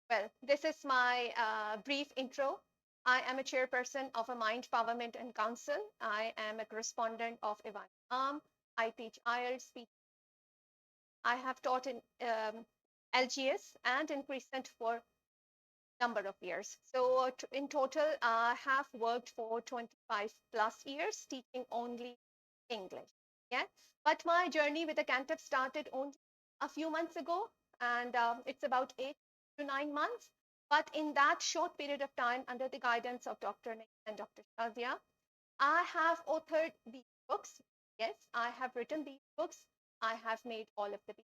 Well, this is my brief intro. I am a chairperson of a Mind Empowerment and Council. I am a correspondent of Ivan Arm. I teach IELTS speech. I have taught in LGS and in Crescent for number of years. So in total, I have worked for 25 plus years teaching only English. Yeah, but my journey with the Cantep started only a few months ago, and it's about 8 to 9 months. But in that short period of time, under the guidance of Dr. Nick and Dr. Shazia, I have authored these books. Yes, I have written these books. I have made all of the people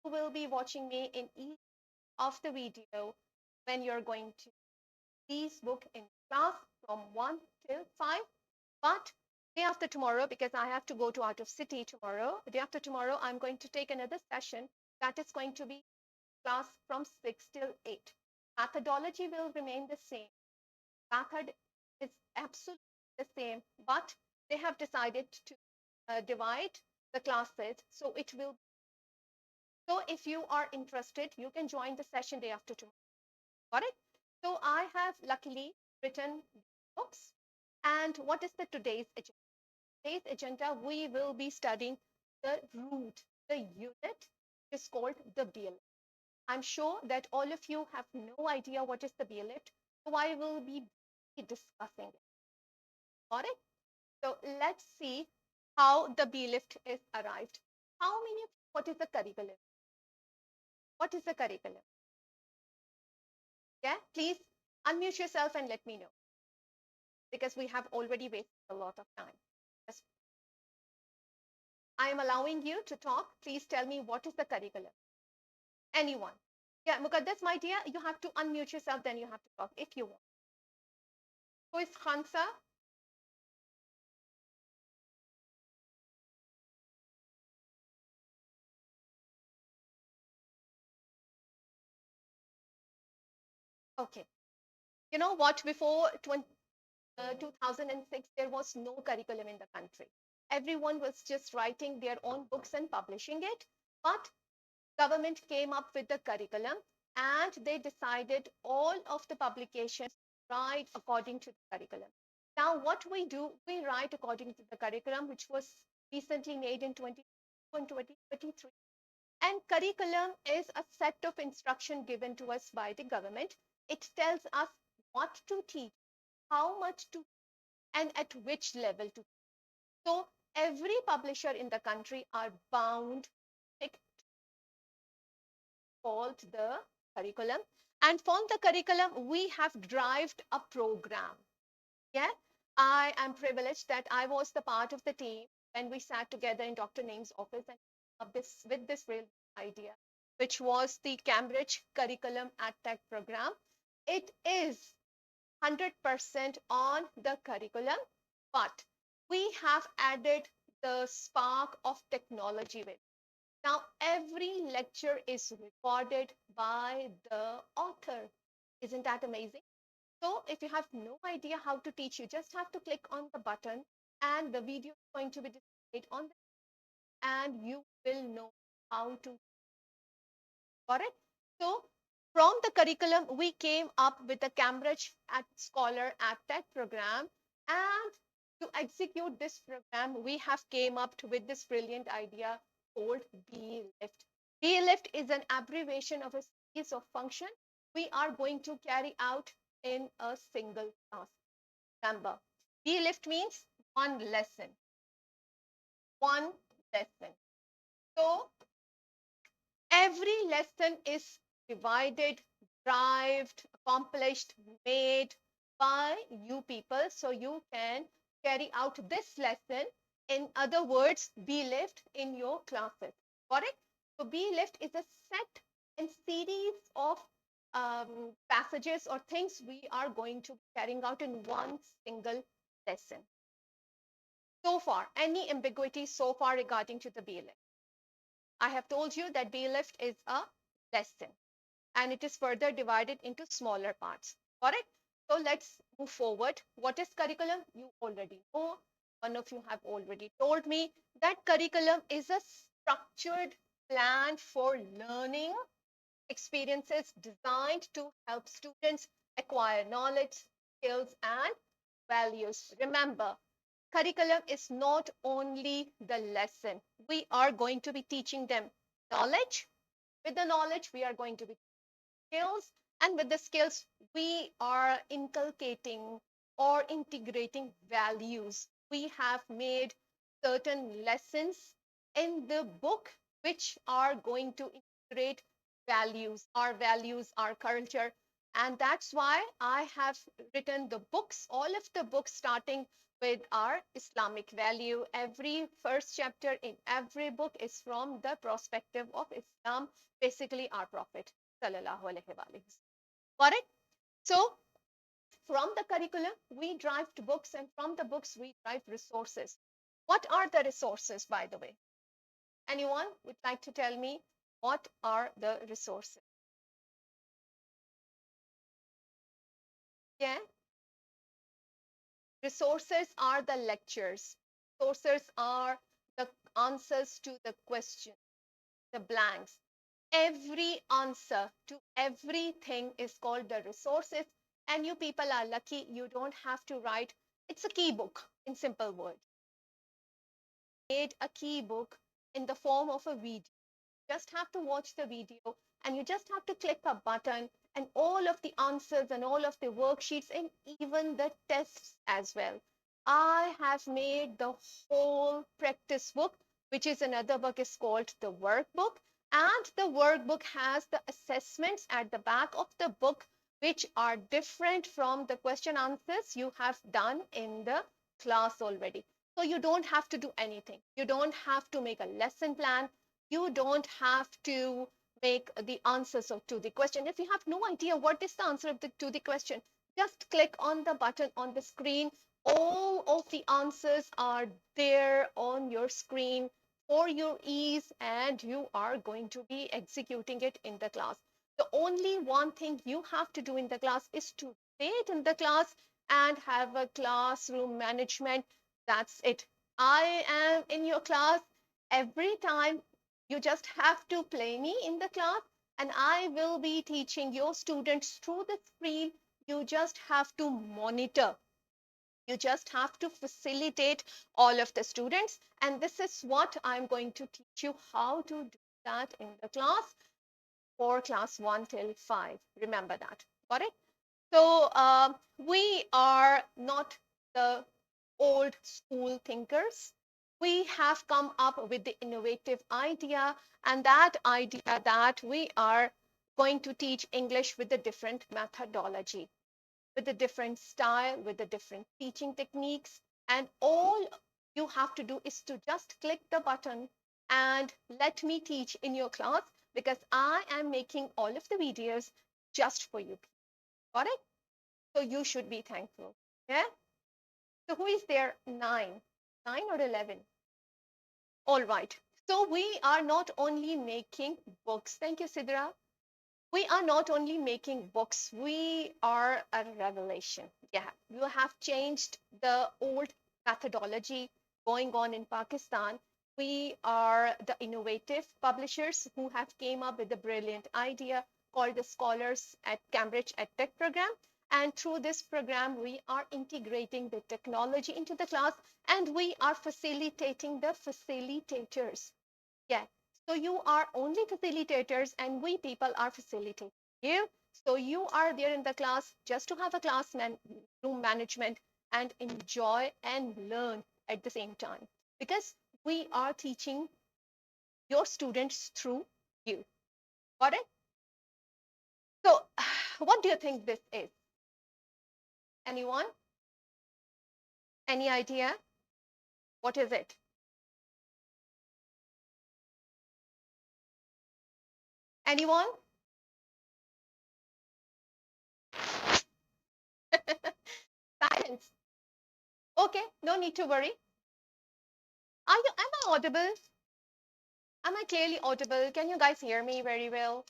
who will be watching me in each of the video when you're going to these book in class from 1 till 5. But day after tomorrow, because I have to go to out of city tomorrow, day after tomorrow, I'm going to take another session that is going to be class from 6 till 8. Methodology will remain the same. Method is absolutely the same, but they have decided to divide the classes. So it will. So if you are interested, you can join the session day after tomorrow. Got it? So I have luckily written books. And what is the today's agenda? Today's agenda, we will be studying the root, the unit, which is called the B-LIFT. I'm sure that all of you have no idea what is the B-LIFT, so I will be discussing it. Got it? So let's see how the B-LIFT is arrived. How many of you, what is the curriculum? What is the curriculum? Yeah, please unmute yourself and let me know because we have already wasted a lot of time. Yes. I am allowing you to talk. Please tell me what is the curriculum. Anyone? Yeah, Mukaddas, my dear, you have to unmute yourself, then you have to talk if you want. Who is Khansa? Okay. You know what? Before 2006, there was no curriculum in the country. Everyone was just writing their own books and publishing it. But government came up with the curriculum and they decided all of the publications write according to the curriculum. Now, what we do, we write according to the curriculum, which was recently made in 2023. And curriculum is a set of instruction given to us by the government. It tells us what to teach, how much to, and at which level to. So every publisher in the country are bound to follow the curriculum. And from the curriculum, we have derived a program. Yeah, I am privileged that I was the part of the team when we sat together in Dr. Name's office and with this real idea, which was the Cambridge Curriculum at Tech program. It is 100% on the curriculum, but we have added the spark of technology with. Now, every lecture is recorded by the author. Isn't that amazing? So if you have no idea how to teach, you just have to click on the button and the video is going to be displayed on the and you will know how to. Got it? So from the curriculum, we came up with the Cambridge at Scholar at Tech program. And to execute this program, we have came up with this brilliant idea called B-LIFT. B-LIFT is an abbreviation of a series of functions we are going to carry out in a single class. Remember, B-LIFT means one lesson. One lesson. So every lesson is divided, derived, accomplished, made by you people. So you can carry out this lesson. In other words, B-LIFT in your classes. Correct? So B-LIFT is a set and series of passages or things we are going to be carrying out in one single lesson. So far, any ambiguity so far regarding to the B-LIFT? I have told you that B-LIFT is a lesson and it is further divided into smaller parts. Correct? So let's move forward. What is curriculum? You already know. One of you have already told me that curriculum is a structured plan for learning experiences designed to help students acquire knowledge, skills, and values. Remember, curriculum is not only the lesson. We are going to be teaching them knowledge. With the knowledge, we are going to be skills, and with the skills, we are inculcating or integrating values. We have made certain lessons in the book which are going to integrate values, our culture. And that's why I have written the books, all of the books starting with our Islamic value. Every first chapter in every book is from the perspective of Islam, basically our Prophet. Sallallahu Alaihi Wasallam. Got it? So, from the curriculum, we drive to books, and from the books, we drive resources. What are the resources, by the way? Anyone would like to tell me what are the resources? Yeah, resources are the lectures. Resources are the answers to the question, the blanks. Every answer to everything is called the resources. And you people are lucky, you don't have to write. It's a key book in simple words. Made a key book in the form of a video. Just have to watch the video, and you just have to click a button, and all of the answers and all of the worksheets and even the tests as well. I have made the whole practice book, which is another book is called the workbook, and the workbook has the assessments at the back of the book which are different from the question answers you have done in the class already. So you don't have to do anything. You don't have to make a lesson plan. You don't have to make the answers to the question. If you have no idea what is the answer to the question, just click on the button on the screen. All of the answers are there on your screen for your ease, and you are going to be executing it in the class. The only one thing you have to do in the class is to sit in the class and have a classroom management. That's it. I am in your class every time. You just have to play me in the class, and I will be teaching your students through the screen. You just have to monitor. You just have to facilitate all of the students. And this is what I'm going to teach you how to do that in the class for class 1 till 5. Remember that. Got it? So we are not the old school thinkers. We have come up with the innovative idea, and that idea that we are going to teach English with a different methodology, with a different style, with the different teaching techniques. And all you have to do is to just click the button and let me teach in your class, because I am making all of the videos just for you. Got it? So you should be thankful. Yeah? So who is there? Nine. Nine or 11? All right. So we are not only making books. Thank you, Sidra. We are not only making books, we are a revelation. Yeah, you have changed the old methodology going on in Pakistan. We are the innovative publishers who have came up with a brilliant idea called the Scholars at Cambridge EdTech program. And through this program, we are integrating the technology into the class, and we are facilitating the facilitators. Yeah. So you are only facilitators, and we people are facilitating you. So you are there in the class just to have a room management and enjoy and learn at the same time, because we are teaching your students through you. Got it? So what do you think this is? Anyone? Any idea? What is it? Anyone? Silence. Okay, no need to worry. Am I audible? Am I clearly audible? Can you guys hear me very well?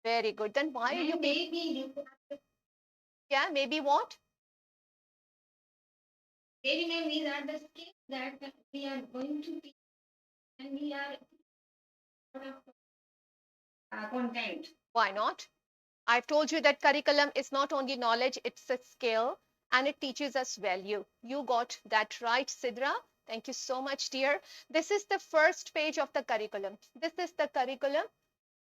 Very good. Then why are you maybe yeah, maybe what? Maybe ma'am, these are the skills that we are going to teach, and we are Content. Why not? I've told you that curriculum is not only knowledge, it's a skill and it teaches us value. You got that right, Sidra. Thank you so much, dear. This is the first page of the curriculum. This is the curriculum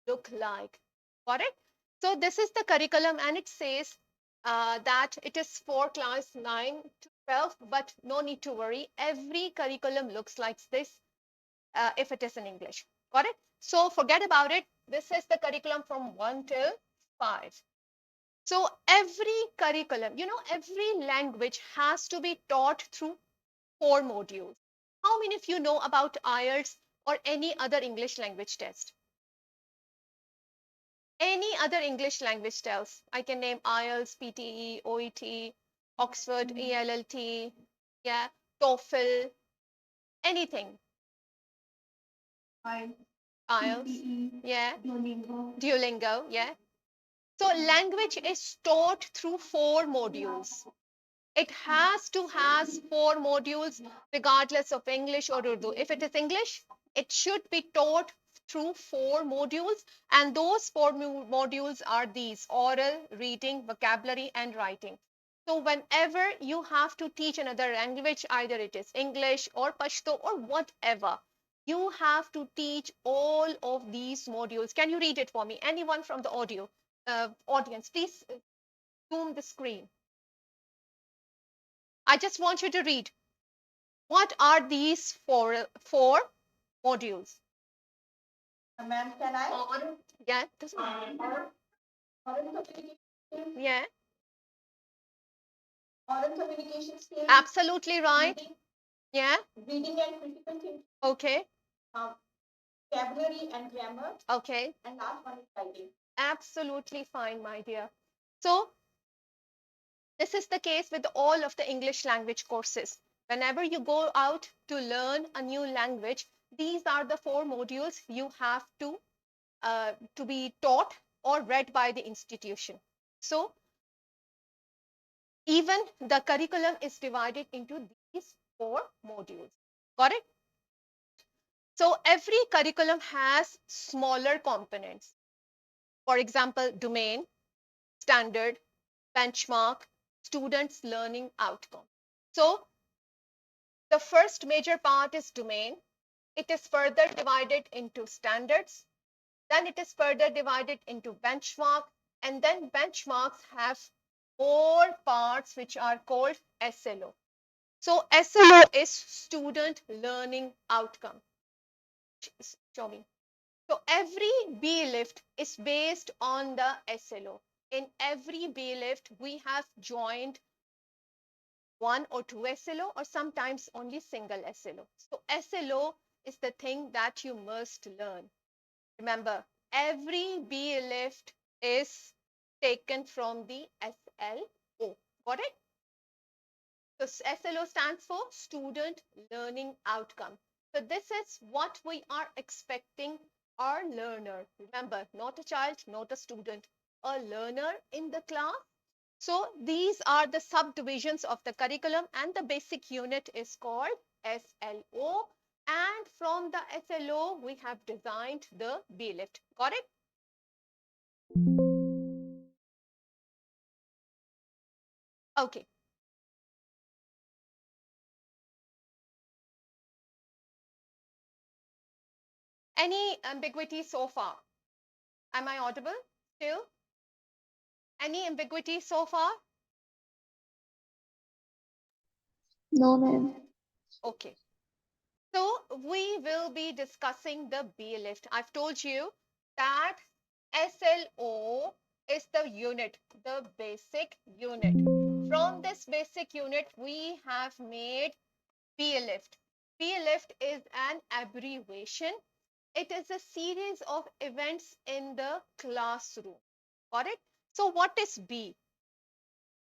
look like. Got it? So this is the curriculum and it says that it is for class 9 to 12, but no need to worry. Every curriculum looks like this if it is in English. Got it? So forget about it. This is the curriculum from 1 till 5. So every curriculum, every language has to be taught through 4 modules. How many of you know about IELTS or any other English language test? Any other English language tests? I can name IELTS, PTE, OET, Oxford, ELLT, yeah, TOEFL, anything. IELTS, yeah, Duolingo, yeah. So language is taught through 4 modules. It has to has 4 modules regardless of English or Urdu. If it is English, it should be taught through 4 modules, and those 4 modules are these: oral, reading, vocabulary, and writing. So whenever you have to teach another language, either it is English or Pashto or whatever, you have to teach all of these modules. Can you read it for me? Anyone from the audience, please zoom the screen. I just want you to read. What are these four modules? Ma'am, can I? Yeah, doesn't matter. Oral communication, Yeah, oral communication skills, absolutely right. reading, Yeah, reading and critical thinking, okay, um, vocabulary and grammar, okay. and last one is writing. Absolutely fine, my dear. So, this is the case with all of the English language courses. Whenever you go out to learn a new language, these are the 4 modules you have to be taught or read by the institution. So, even the curriculum is divided into these 4 modules. Got it? So every curriculum has smaller components. For example, domain, standard, benchmark, students' learning outcome. So the first major part is domain. It is further divided into standards. Then it is further divided into benchmark. And then benchmarks have more parts which are called SLO. So SLO is student learning outcome. Show me. So every B-LIFT is based on the SLO. In every B-LIFT, we have joined 1 or 2 SLO or sometimes only single SLO. So SLO is the thing that you must learn. Remember, every B-LIFT is taken from the SLO. Got it? So SLO stands for Student Learning Outcome. So this is what we are expecting our learner. Remember, not a child, not a student, a learner in the class. So these are the subdivisions of the curriculum and the basic unit is called SLO. And from the SLO, we have designed the B-LIFT. Got it? Okay. Any ambiguity so far? Am I audible still? Any ambiguity so far? No, ma'am. Okay. So we will be discussing the B-LIFT. I've told you that SLO is the unit, the basic unit. From this basic unit, we have made B-LIFT. B-LIFT is an abbreviation. It is a series of events in the classroom. Got it? So what is B?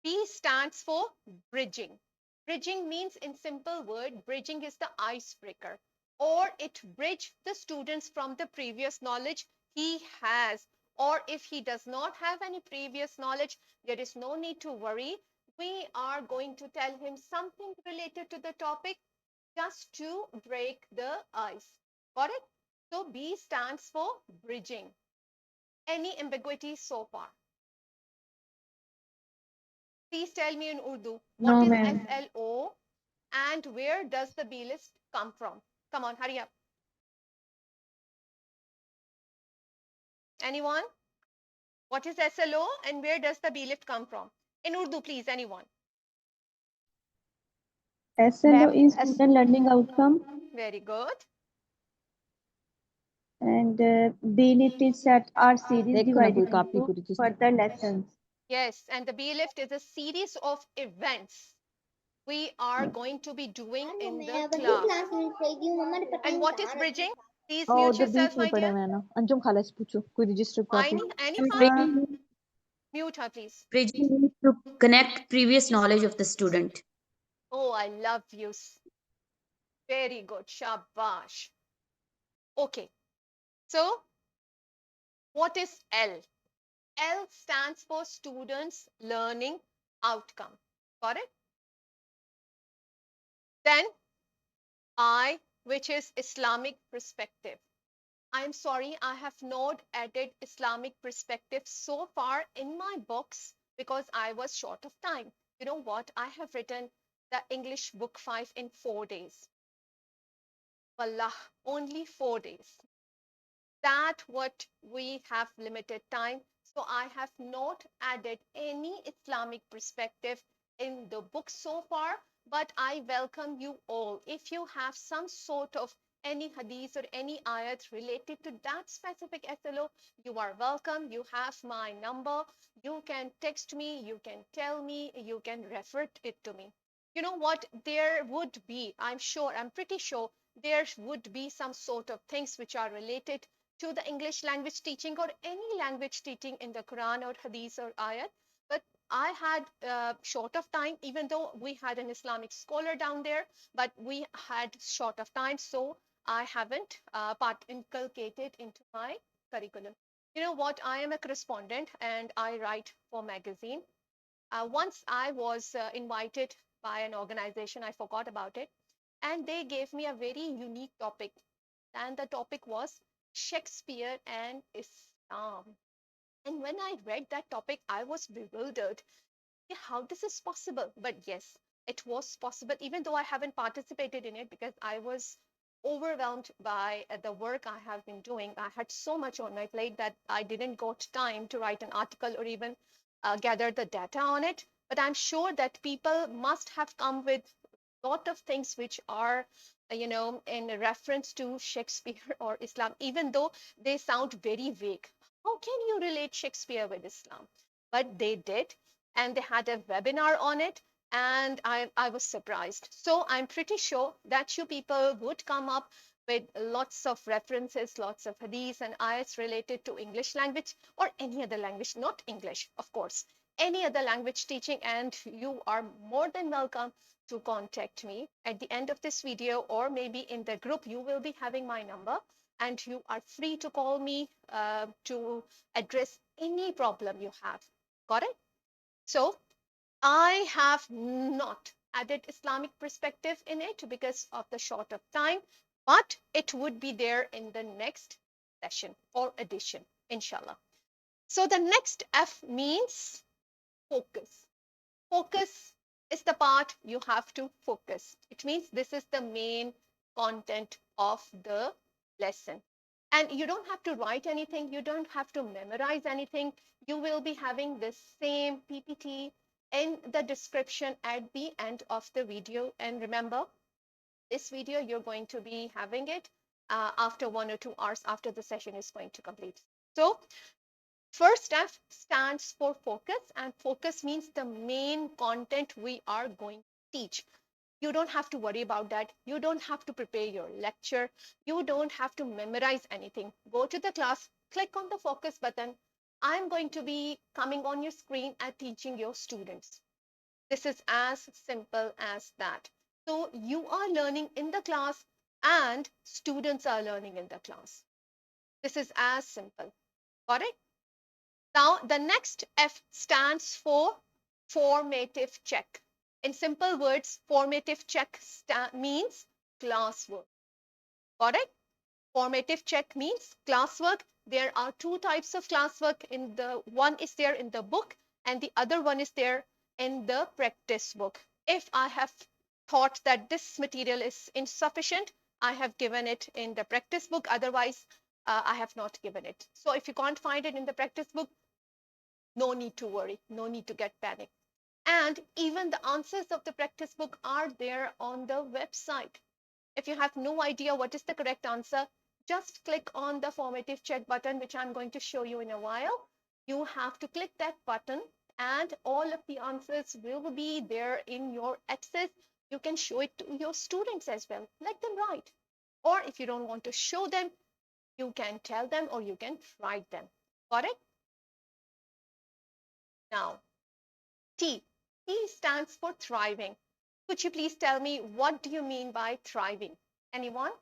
B stands for bridging. Bridging means, in simple word, bridging is the icebreaker, or it bridge the students from the previous knowledge he has, or if he does not have any previous knowledge, there is no need to worry. We are going to tell him something related to the topic just to break the ice. Got it? So B stands for bridging. Any ambiguity so far? Please tell me in Urdu, what No, is ma'am. SLO and where does the B list come from? Come on, hurry up. Anyone? What is SLO and where does the B lift come from? In Urdu, please, anyone. SLO is student learning outcome, Very good. and B-LIFT is set our series देखो ना कोई divided copy into को register further lessons. Yes, and the B lift is a series of events we are going to be doing in the class. And what is bridging? Please और mute उधर yourself, बीच में my पड़े dear. हुए हैं ना अंजुम खाला से पूछो कोई register copy Any Ma'am, mute her, please. Bridging means to connect previous knowledge of the student. Oh, I love you. Very good. Shabash. Okay. So, what is L? L stands for students learning outcome. Got it? Then I, which is Islamic perspective. I'm sorry, I have not added Islamic perspective so far in my books because I was short of time. You know what? I have written the English book 5 in 4 days. Wallah, only 4 days. That what we have limited time. So I have not added any Islamic perspective in the book so far, but I welcome you all. If you have some sort of any hadith or any ayat related to that specific SLO, you are welcome. You have my number. You can text me, you can tell me, you can refer it to me. You know what? There would be, I'm sure, I'm pretty sure there would be some sort of things which are related to the English language teaching or any language teaching in the Quran or Hadith or Ayat. But I had short of time, even though we had an Islamic scholar down there, but we had short of time, so I haven't part inculcated into my curriculum. You know what? I am a correspondent and I write for magazine. Once I was invited by an organization, I forgot about it, and they gave me a very unique topic, and the topic was Shakespeare and Islam. And when I read that topic, I was bewildered. Yeah, how this is possible? But yes, it was possible, even though I haven't participated in it because I was overwhelmed by the work I have been doing. I had so much on my plate that I didn't got time to write an article or even gather the data on it. But I'm sure that people must have come with lot of things which are in reference to Shakespeare or Islam, even though they sound very vague. How can you relate Shakespeare with Islam? But they did, and they had a webinar on it, and I was surprised. So I'm pretty sure that you people would come up with lots of references, lots of hadiths and ayats related to English language or any other language, not English, of course, any other language teaching, and you are more than welcome to contact me at the end of this video, or maybe in the group you will be having my number, and you are free to call me to address any problem you have. Got it? So I have not added Islamic perspective in it because of the short of time, but it would be there in the next session or edition, inshallah. So the next F means focus. Focus is the part you have to focus. It means this is the main content of the lesson. And you don't have to write anything, you don't have to memorize anything. You will be having the same PPT in the description at the end of the video. And remember, this video, you're going to be having it after 1 or 2 hours after the session is going to complete. So first F stands for focus, and focus means the main content we are going to teach. You don't have to worry about that. You don't have to prepare your lecture. You don't have to memorize anything. Go to the class, click on the focus button. I'm going to be coming on your screen and teaching your students. This is as simple as that. So you are learning in the class and students are learning in the class. This is as simple. Got it? Now, the next F stands for formative check. In simple words, formative check means classwork. Got it? Formative check means classwork. there are two types of classwork. One is there in the book and the other one is there in the practice book. If I have thought that this material is insufficient, I have given it in the practice book. Otherwise, I have not given it. So if you can't find it in the practice book, no need to worry, no need to get panicked. And even the answers of the practice book are there on the website. If you have no idea what is the correct answer, just click on the formative check button, which I'm going to show you in a while. You have to click that button and all of the answers will be there in your access. You can show it to your students as well. Let them write. Or if you don't want to show them, you can tell them or you can write them. Got it? Now, T. T stands for thriving. Could you please tell me what do you mean by thriving? Anyone?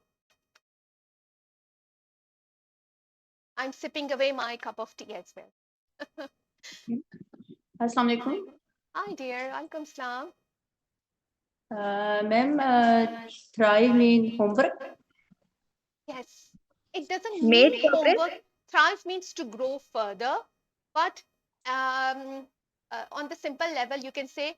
I'm sipping away my cup of tea as well. Assalamu alaikum. Hi dear, welcome salam. Ma'am, thrive mean homework. Yes, it doesn't Made mean progress. homework. Thrive means to grow further, but on the simple level, you can say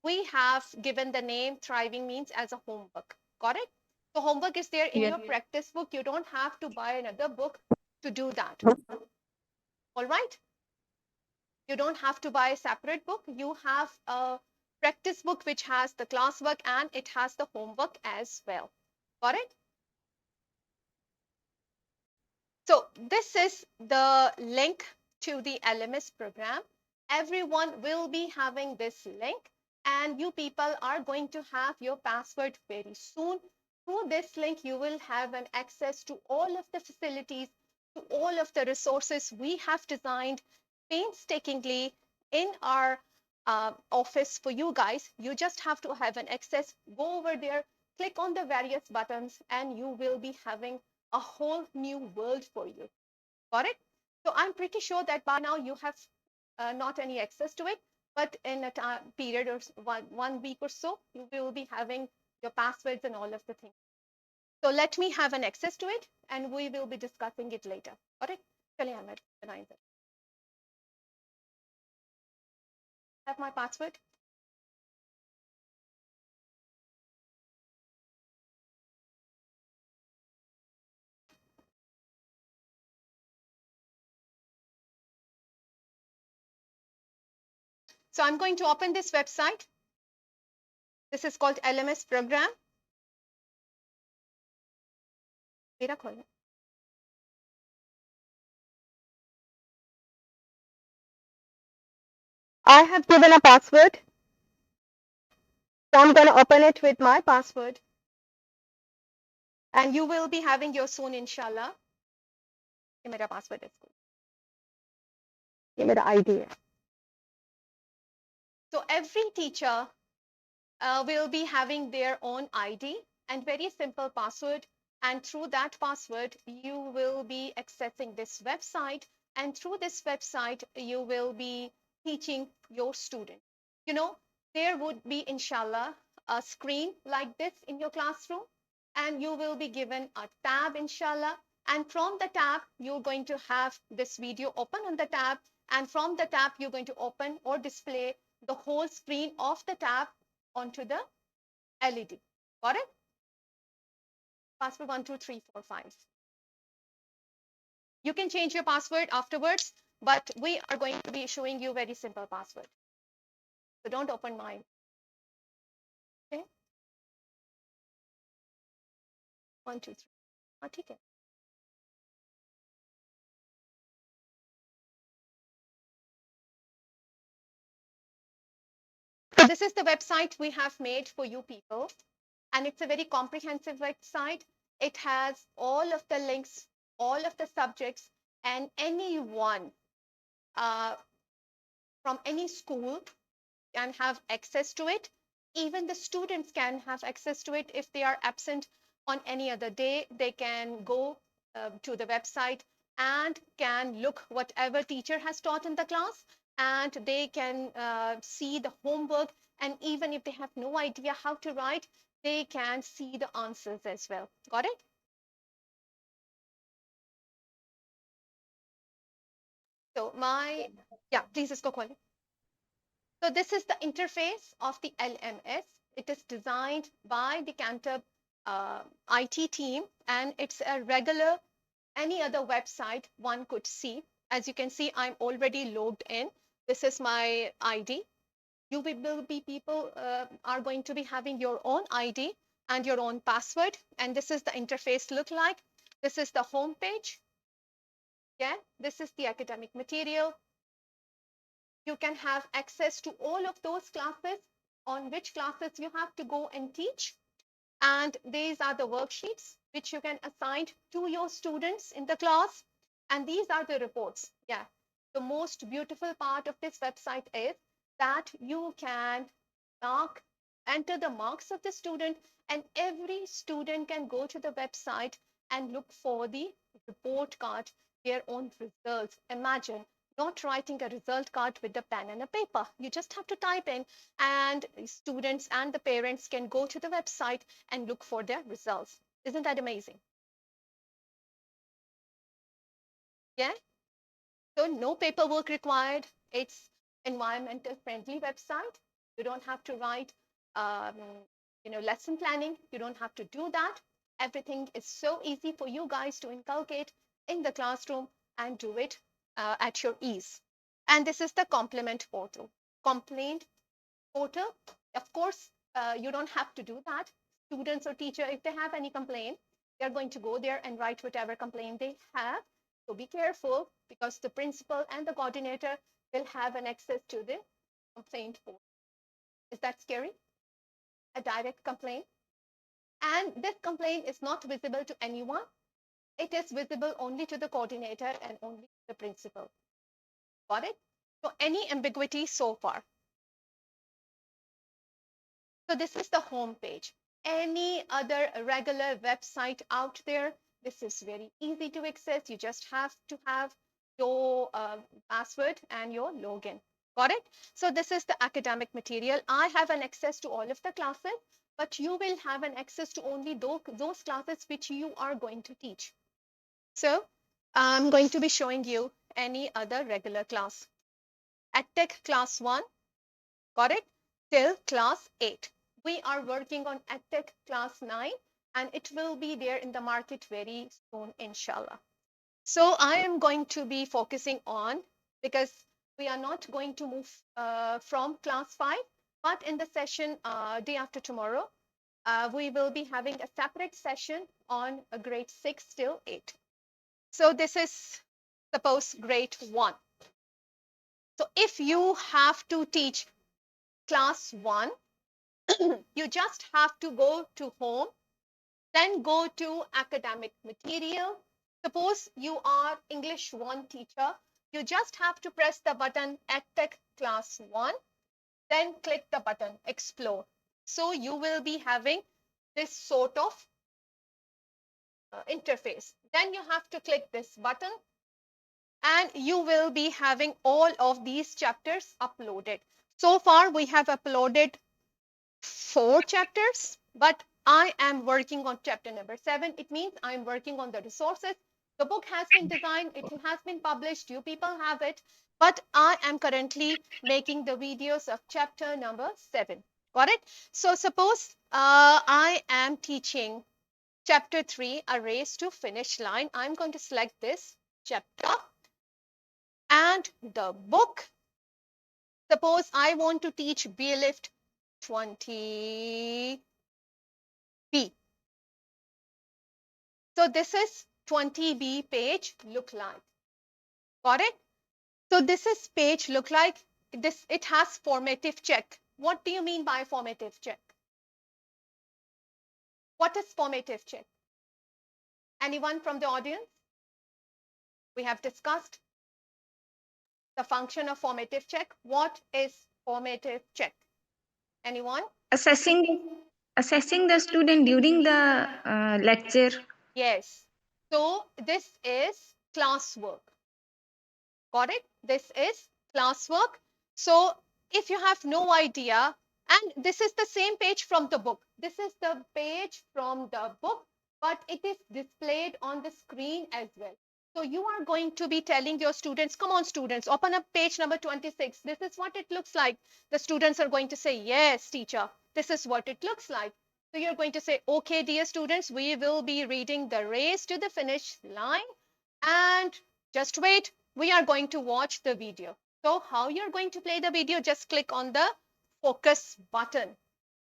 we have given the name thriving means as a homework. Got it? So homework is there in Yes. your practice book. You don't have to buy another book to do that. All right? You don't have to buy a separate book. You have a practice book which has the classwork and it has the homework as well. Got it? So this is the link to the LMS program. Everyone will be having this link and you people are going to have your password very soon. Through this link, you will have an access to all of the facilities, to all of the resources we have designed painstakingly in our office for you guys. You just have to have an access, go over there, click on the various buttons, and you will be having a whole new world for you. Got it? So I'm pretty sure that by now you have not any access to it, but in a time period or one week or so, you will be having your passwords and all of the things. So let me have an access to it and we will be discussing it later. Got it? चलिए Ahmed, बनाइए. Have my password? So I'm going to open this website. This is called LMS program. मेरा खोलो. I have given a password. So I'm going to open it with my password. And you will be having your soon, inshallah. ये मेरा password है. ये मेरा ID है. So every teacher will be having their own ID and very simple password. And through that password, you will be accessing this website. And through this website, you will be teaching your student. You know, there would be, inshallah, a screen like this in your classroom. And you will be given a tab, inshallah. And from the tab, you're going to have this video open on the tab. And from the tab, you're going to open or display the whole screen of the tab onto the LED. Got it? Password 1, 2, 3, 4, 5. You can change your password afterwards, but we are going to be showing you very simple password. So don't open mine. Okay? 1, 2, 3. हाँ, ठीक है. So this is the website we have made for you people. And it's a very comprehensive website. It has all of the links, all of the subjects, and anyone from any school can have access to it. Even the students can have access to it. If they are absent on any other day, they can go to the website and can look whatever teacher has taught in the class, and they can see the homework. And even if they have no idea how to write, they can see the answers as well. Got it? So yeah, please isko khole. So this is the interface of the LMS. It is designed by the Cantor IT team, and it's a regular any other website one could see. As you can see, I'm already logged in. This is my ID. You will be people are going to be having your own ID and your own password. And this is the interface look like. This is the home page. Yeah, this is the academic material. You can have access to all of those classes, on which classes you have to go and teach. And these are the worksheets which you can assign to your students in the class. And these are the reports. Yeah. The most beautiful part of this website is that you can enter the marks of the student, and every student can go to the website and look for the report card, their own results. Imagine not writing a result card with a pen and a paper. You just have to type in, and students and the parents can go to the website and look for their results. Isn't that amazing? Yeah. So no paperwork required. It's environmental friendly website. You don't have to write, um, lesson planning. You don't have to do that. Everything is so easy for you guys to inculcate in the classroom and do it at your ease. And this is the complement portal. Complaint portal. Of course, you don't have to do that. Students or teacher, if they have any complaint, they're going to go there and write whatever complaint they have. So be careful, because the principal and the coordinator will have an access to the complaint portal. Is that scary? A direct complaint? And this complaint is not visible to anyone. It is visible only to the coordinator and only the principal. Got it? So any ambiguity so far? So this is the home page. Any other regular website out there, this is very easy to access. You just have to have your password and your login. Got it? So this is the academic material. I have an access to all of the classes, but you will have an access to only those classes which you are going to teach. So I'm going to be showing you any other regular class. EdTech class 1, got it? Till class 8. We are working on EdTech class 9, and it will be there in the market very soon, inshallah. So I am going to be focusing on, because we are not going to move from class 5, but in the session day after tomorrow, we will be having a separate session on a grade 6 till 8. So this is, suppose, grade 1. So if you have to teach class 1, you just have to go to home, then go to academic material. Suppose you are English 1 teacher, you just have to press the button EdTech class 1, then click the button explore. So you will be having this sort of interface. Then you have to click this button, and you will be having all of these chapters uploaded. So far we have uploaded 4 chapters, but I am working on chapter number 7. It means I'm working on the resources. The book has been designed, it has been published, you people have it, but I am currently making the videos of chapter number 7. Got it? So suppose I am teaching chapter 3, a race to finish line. I'm going to select this chapter and the book. Suppose I want to teach B-LIFT 20B. So this is 20B page look like. Got it? So this is page look like this. It has formative check. What do you mean by formative check? What is formative check? Anyone from the audience? We have discussed the function of formative check. What is formative check? Anyone? Assessing the student during the lecture. Yes. So this is classwork. Got it? This is classwork. So if you have no idea, and this is the same page from the book. This is the page from the book, but it is displayed on the screen as well. So you are going to be telling your students, come on, students, open up page number 26. This is what it looks like. The students are going to say, yes, teacher, this is what it looks like. So you're going to say, okay, dear students, we will be reading the race to the finish line. And just wait, we are going to watch the video. So how you're going to play the video, just click on the focus button.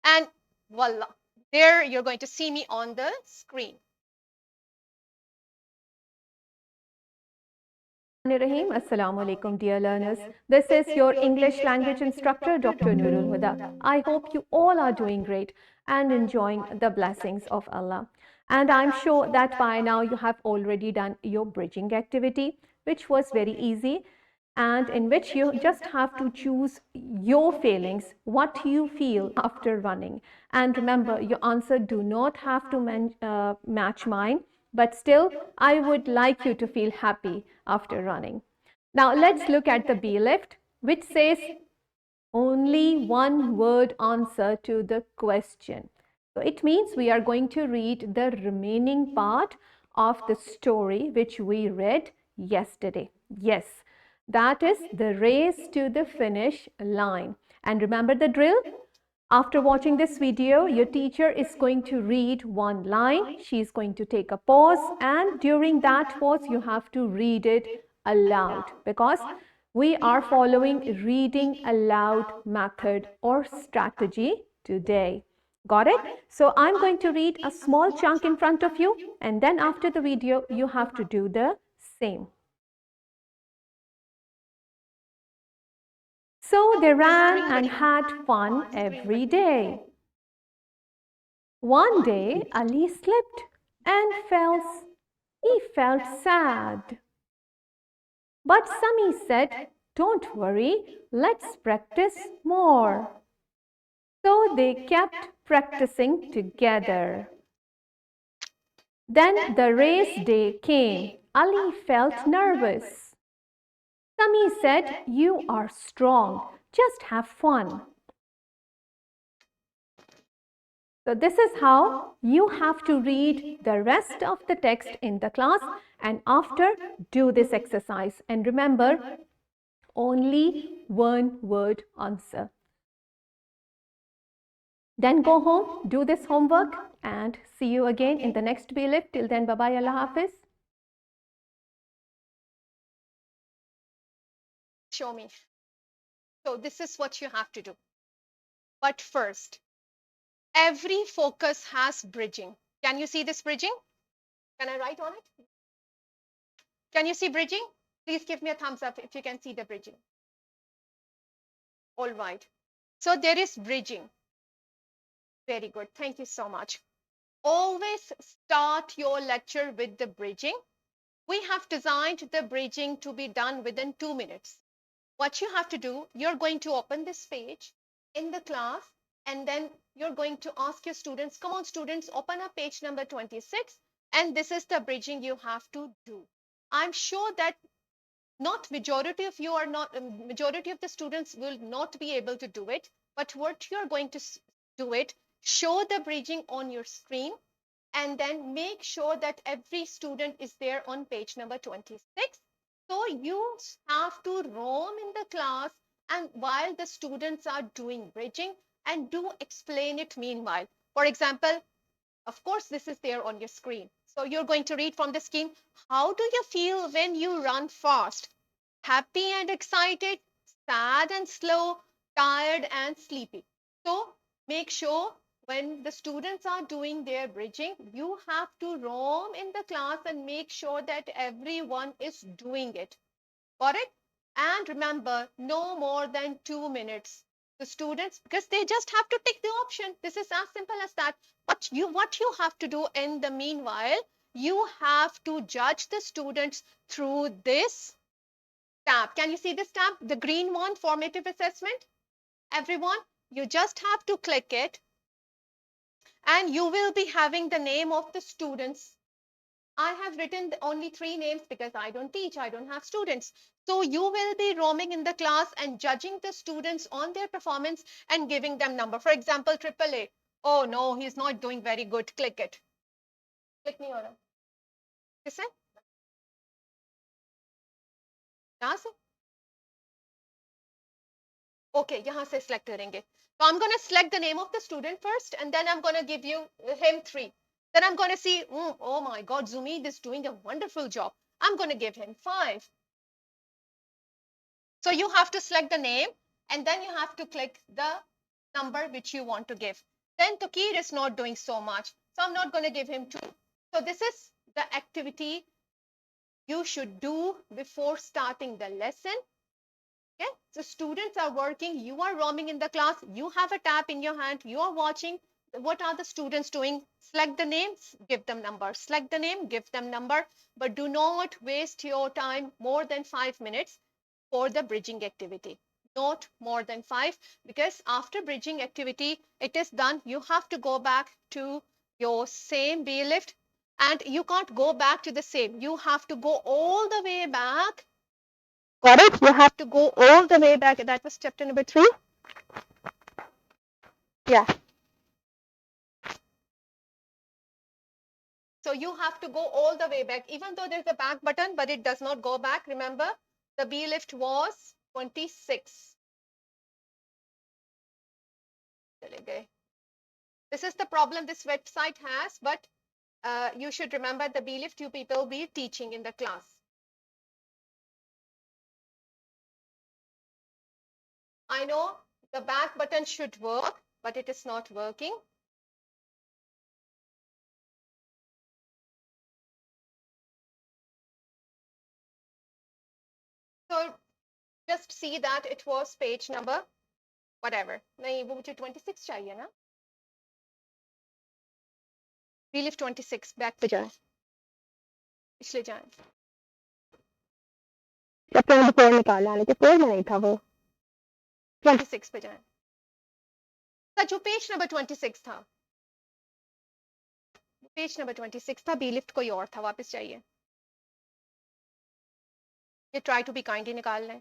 And voila, there you're going to see me on the screen. Rahim. Assalamu alaikum, dear learners. This is your English language instructor, Dr. Nurul Huda. I hope you all are doing great and enjoying the blessings of Allah. And I'm sure that by now you have already done your bridging activity, which was very easy and in which you just have to choose your feelings, what you feel after running. And remember, your answer do not have to match mine, but still, I would like you to feel happy after running. Now, let's look at the B-LIFT, which says only one word answer to the question. So it means we are going to read the remaining part of the story which we read yesterday. Yes, that is the race to the finish line. And remember the drill? After watching this video, your teacher is going to read one line. She is going to take a pause, and during that pause, you have to read it aloud because we are following reading aloud method or strategy today. Got it? So I'm going to read a small chunk in front of you, and then after the video, you have to do the same. So they ran and had fun every day. One day Ali slipped and fell. He felt sad. But Sami said, "Don't worry, let's practice more." So they kept practicing together. Then the race day came. Ali felt nervous. Sami said, "You are strong, just have fun." So this is how you have to read the rest of the text in the class and after do this exercise. And remember, only one word answer. Then go home, do this homework and see you again in the next B-LIFT. Till then, bye-bye, Allah Hafiz. Show me. So this is what you have to do. But first, every focus has bridging. Can you see this bridging? Can I write on it? Can you see bridging? Please give me a thumbs up if you can see the bridging. All right. So there is bridging. Very good. Thank you so much. Always start your lecture with the bridging. We have designed the bridging to be done within 2 minutes. What you have to do, you're going to open this page in the class and then you're going to ask your students, come on students, open up page number 26 and this is the bridging you have to do. I'm sure that not majority of you are not, majority of the students will not be able to do it, but what you're going to do it, show the bridging on your screen and then make sure that every student is there on page number 26. So you have to roam in the class and while the students are doing bridging and do explain it meanwhile. For example, of course, this is there on your screen. So you're going to read from the screen. How do you feel when you run fast? Happy and excited, sad and slow, tired and sleepy. So make sure when the students are doing their bridging, you have to roam in the class and make sure that everyone is doing it. Got it? And remember, no more than 2 minutes. The students, because they just have to tick the option. This is as simple as that. But what you have to do in the meanwhile, you have to judge the students through this tab. Can you see this tab? The green one, formative assessment. Everyone, you just have to click it and you will be having the name of the students. I have written only 3 names because I don't teach, I don't have students. So you will be roaming in the class and judging the students on their performance and giving them number. For example, AAA. Oh no, he's not doing very good. Click it. Click me on it. Listen. यहाँ से okay यहाँ से select करेंगे so I'm going to select the name of the student first and then I'm going to give you him 3 then I'm going to see oh my god Zumid is doing a wonderful job I'm going to give him 5 so you have to select the name and then you have to click the number which you want to give then Tokir is not doing so much so I'm not going to give him 2 so this is the activity you should do before starting the lesson. Okay, so students are working, you are roaming in the class, you have a tab in your hand, you are watching. What are the students doing? Select the names, give them number. Select the name, give them number. But do not waste your time more than 5 minutes for the bridging activity. Not more than 5 because after bridging activity, it is done. You have to go back to your same B-LIFT and you can't go back to the same. You have to go all the way back. Got it? You have to go all the way back. That was chapter number 3. Yeah. So you have to go all the way back, even though there's a back button, but it does not go back. Remember, the B-LIFT was 26. This is the problem this website has, but you should remember the B-LIFT you people will be teaching in the class. I know the back button should work, but it is not working. So just see that it was page number whatever. नहीं वो मुझे 26 चाहिए ना? B-LIFT 26 back पे जाए. पिछले जाए. Chapter number 4 निकालना लेकिन 4 में नहीं था वो. 26 पे जाए. जो पेज नंबर 26 था. पेज नंबर 26 था B-LIFT कोई और था वापस जाइए. ये try to be kind ही निकाल लें.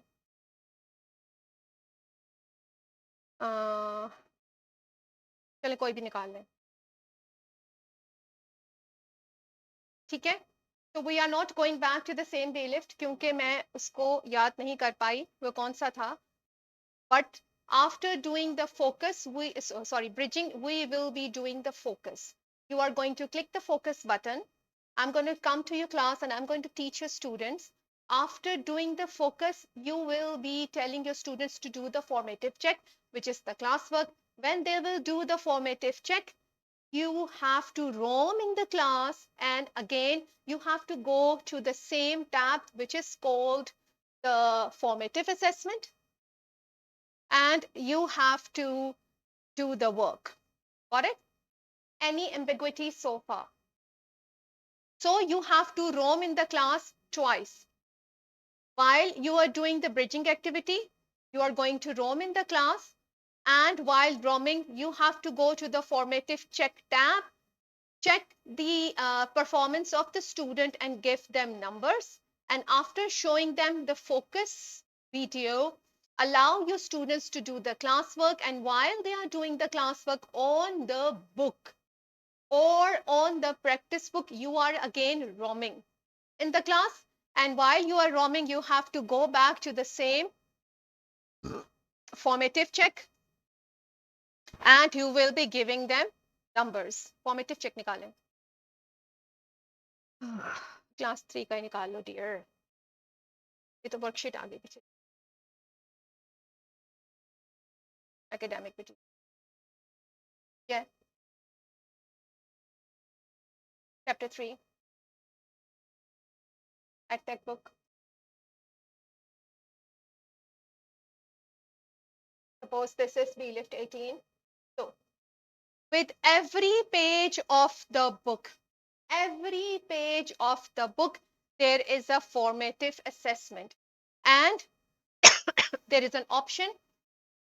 चले कोई भी निकाल लें. ठीक है. So we are not going back to the same B-LIFT क्योंकि मैं उसको याद नहीं कर पाई वो कौन सा था. But after doing the focus, bridging, we will be doing the focus. You are going to click the focus button. I'm going to come to your class and I'm going to teach your students. After doing the focus, you will be telling your students to do the formative check, which is the classwork. When they will do the formative check, you have to roam in the class and again, you have to go to the same tab, which is called the formative assessment. And you have to do the work. Got it? Any ambiguity so far? So you have to roam in the class twice. While you are doing the bridging activity, you are going to roam in the class. And while roaming, you have to go to the formative check tab, check the performance of the student and give them numbers. And after showing them the focus video, allow your students to do the classwork. And while they are doing the classwork on the book or on the practice book, you are again roaming in the class. And while you are roaming, you have to go back to the same formative check. And you will be giving them numbers. Formative check निकालें. Class 3 का ही निकाल लो dear. ये तो worksheet आगे पीछे. Academic material. Yeah. Chapter 3. At textbook. Suppose this is B-LIFT 18. So, with every page of the book, there is a formative assessment. And there is an option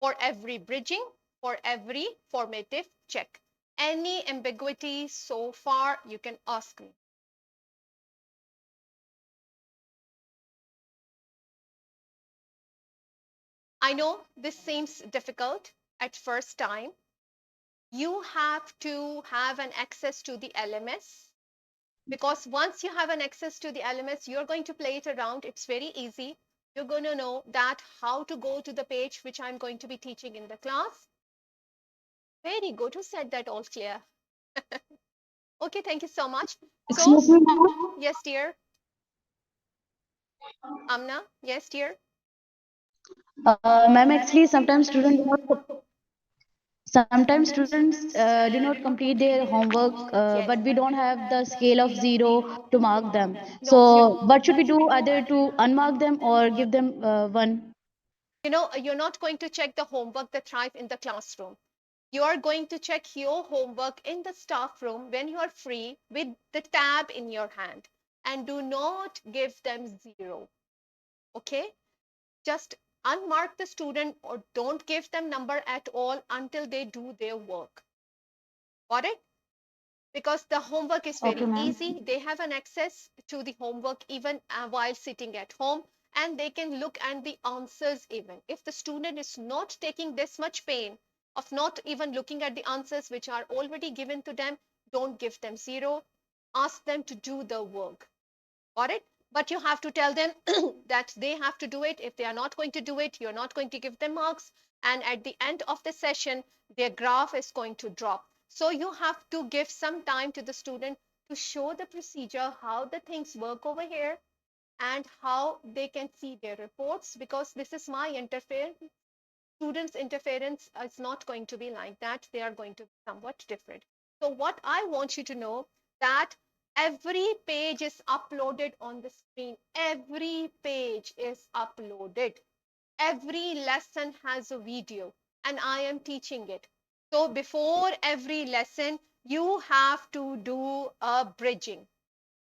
for every bridging, for every formative check. Any ambiguity so far, you can ask me. I know this seems difficult at first time. You have to have an access to the LMS because once you have an access to the LMS, you're going to play it around. It's very easy. You're going to know that how to go to the page which I'm going to be teaching in the class. Very good. Who said that all clear? Okay, thank you so much. So, Excuse me, ma'am. yes, dear. Amna, yes, dear. Ma'am, actually, sometimes students do not complete their homework, Yes. but we don't have the scale of 0 to mark them. No, So, what should we do? Either to unmark them or give them 1? you're not going to check the homework, the Thrive in the classroom. You're going to check your homework in the staff room when you are free with the tab in your hand. And do not give them 0. Okay? Just unmark the student or don't give them number at all until they do their work. Got it? Because the homework is Okay, very ma'am. easy. They have an access to the homework even while sitting at home, and they can look at the answers even. If the student is not taking this much pain of not even looking at the answers which are already given to them, don't give them 0. Ask them to do the work. Got it? But you have to tell them that they have to do it. If they are not going to do it, you're not going to give them marks. And at the end of the session, their graph is going to drop. So you have to give some time to the student to show the procedure, how the things work over here, and how they can see their reports, because this is my interference. Students' interference is not going to be like that. They are going to be somewhat different. So what I want you to know that every page is uploaded on the screen. Every page is uploaded. Every lesson has a video and I am teaching it. So before every lesson, you have to do a bridging.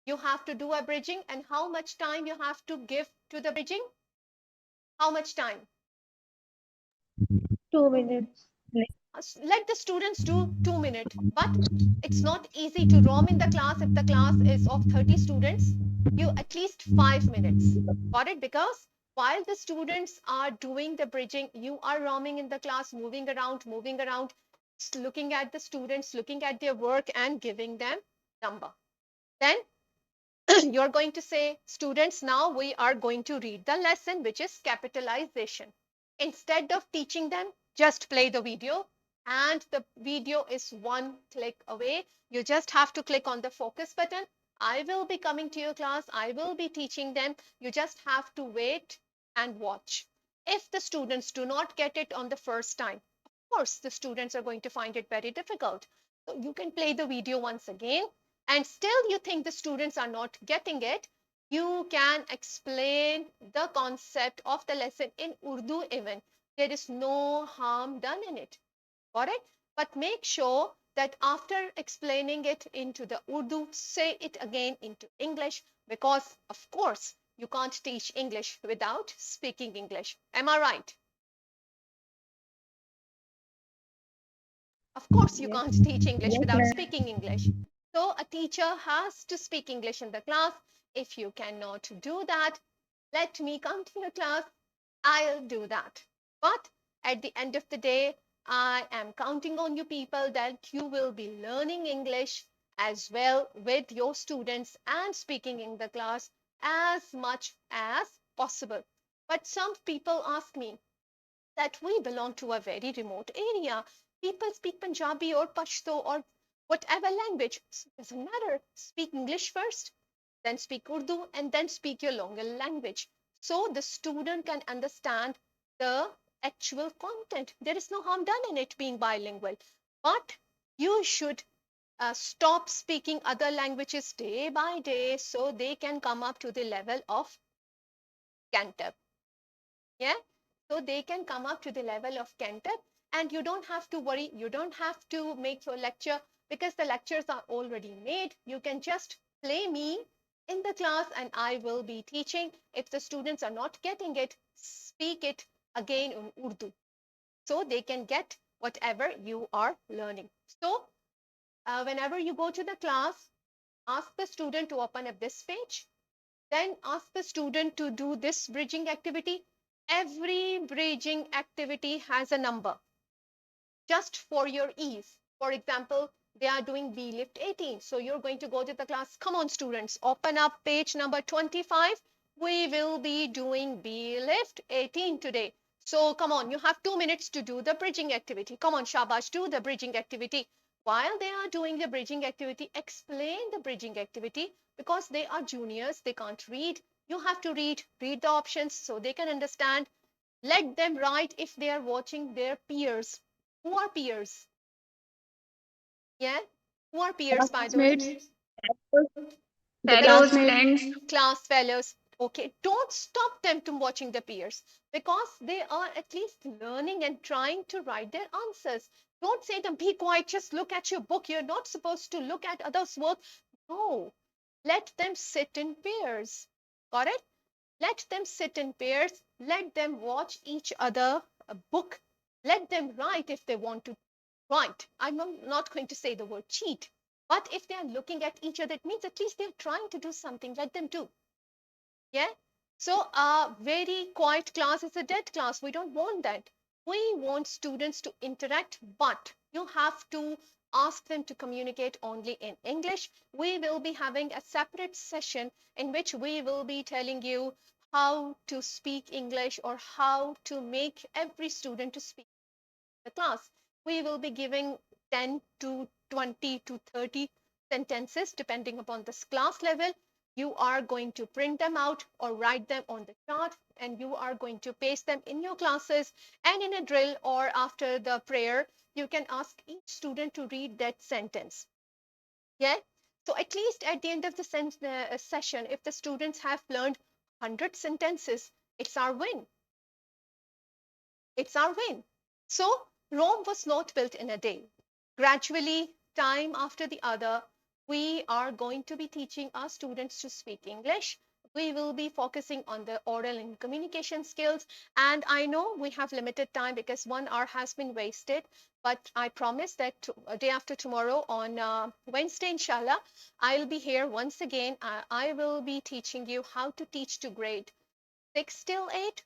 You have to do a bridging, and how much time you have to give to the bridging? How much time? 2 minutes. Let the students do 2 minutes, but it's not easy to roam in the class. If the class is of 30 students, you at least 5 minutes. Got it? Because while the students are doing the bridging, you are roaming in the class, moving around, looking at the students, looking at their work and giving them number. Then you're going to say, students, now we are going to read the lesson, which is capitalization. Instead of teaching them, just play the video, and the video is one click away. You just have to click on the focus button. I will be coming to your class. I will be teaching them. You just have to wait and watch. If the students do not get it on the first time, of course, the students are going to find it very difficult. So you can play the video once again, and still you think the students are not getting it, you can explain the concept of the lesson in Urdu even. There is no harm done in it. Got it? But make sure that after explaining it into the Urdu, say it again into English, because of course you can't teach English without speaking English. Am I right? Of course, you can't teach English without speaking English. So a teacher has to speak English in the class. If you cannot do that, let me come to your class. I'll do that. But at the end of the day, I am counting on you people that you will be learning English as well with your students and speaking in the class as much as possible. But some people ask me, that we belong to a very remote area. People speak Punjabi or Pashto or whatever language. Doesn't matter. Speak English first, then speak Urdu, and then speak your longer language. So the student can understand the actual content. There is no harm done in it being bilingual. But you should stop speaking other languages day by day so they can come up to the level of Cantab. Yeah, so they can come up to the level of Cantab, and you don't have to worry. You don't have to make your lecture, because the lectures are already made. You can just play me in the class and I will be teaching. If the students are not getting it, speak it again in Urdu so they can get whatever you are learning. So whenever you go to the class, ask the student to open up this page, then ask the student to do this bridging activity. Every bridging activity has a number just for your ease. For example, they are doing B-LIFT 18. So you're going to go to the class. Come on, students, open up page number 25. We will be doing B-LIFT 18 today. So come on, you have 2 minutes to do the bridging activity. Come on, Shabash, do the bridging activity. While they are doing the bridging activity, explain the bridging activity because they are juniors, they can't read. You have to read the options so they can understand. Let them write if they are watching their peers. Who are peers? Yeah? Who are peers, by the way? Classmates, The fellows, classmates. friends. Class fellows. Okay, don't stop them from watching their peers because they are at least learning and trying to write their answers. Don't say to them, be quiet, just look at your book. You're not supposed to look at others' work. No, let them sit in pairs. Got it? Let them sit in pairs. Let them watch each other book. Let them write if they want to write. I'm not going to say the word cheat, but if they are looking at each other, it means at least they're trying to do something. Let them do. Yeah. So a very quiet class is a dead class. We don't want that. We want students to interact, but you have to ask them to communicate only in English. We will be having a separate session in which we will be telling you how to speak English or how to make every student to speak the class. We will be giving 10 to 20 to 30 sentences depending upon this class level. You are going to print them out or write them on the chart and you are going to paste them in your classes, and in a drill or after the prayer you can ask each student to read that sentence. Yeah, so at least at the end of the session, if the students have learned 100 sentences, it's our win. It's our win. So Rome was not built in a day. Gradually, time after the other, we are going to be teaching our students to speak English. We will be focusing on the oral and communication skills. And I know we have limited time because 1 hour has been wasted. But I promise that day after tomorrow on Wednesday, inshallah, I'll be here once again. I will be teaching you how to teach to grade 6 till 8.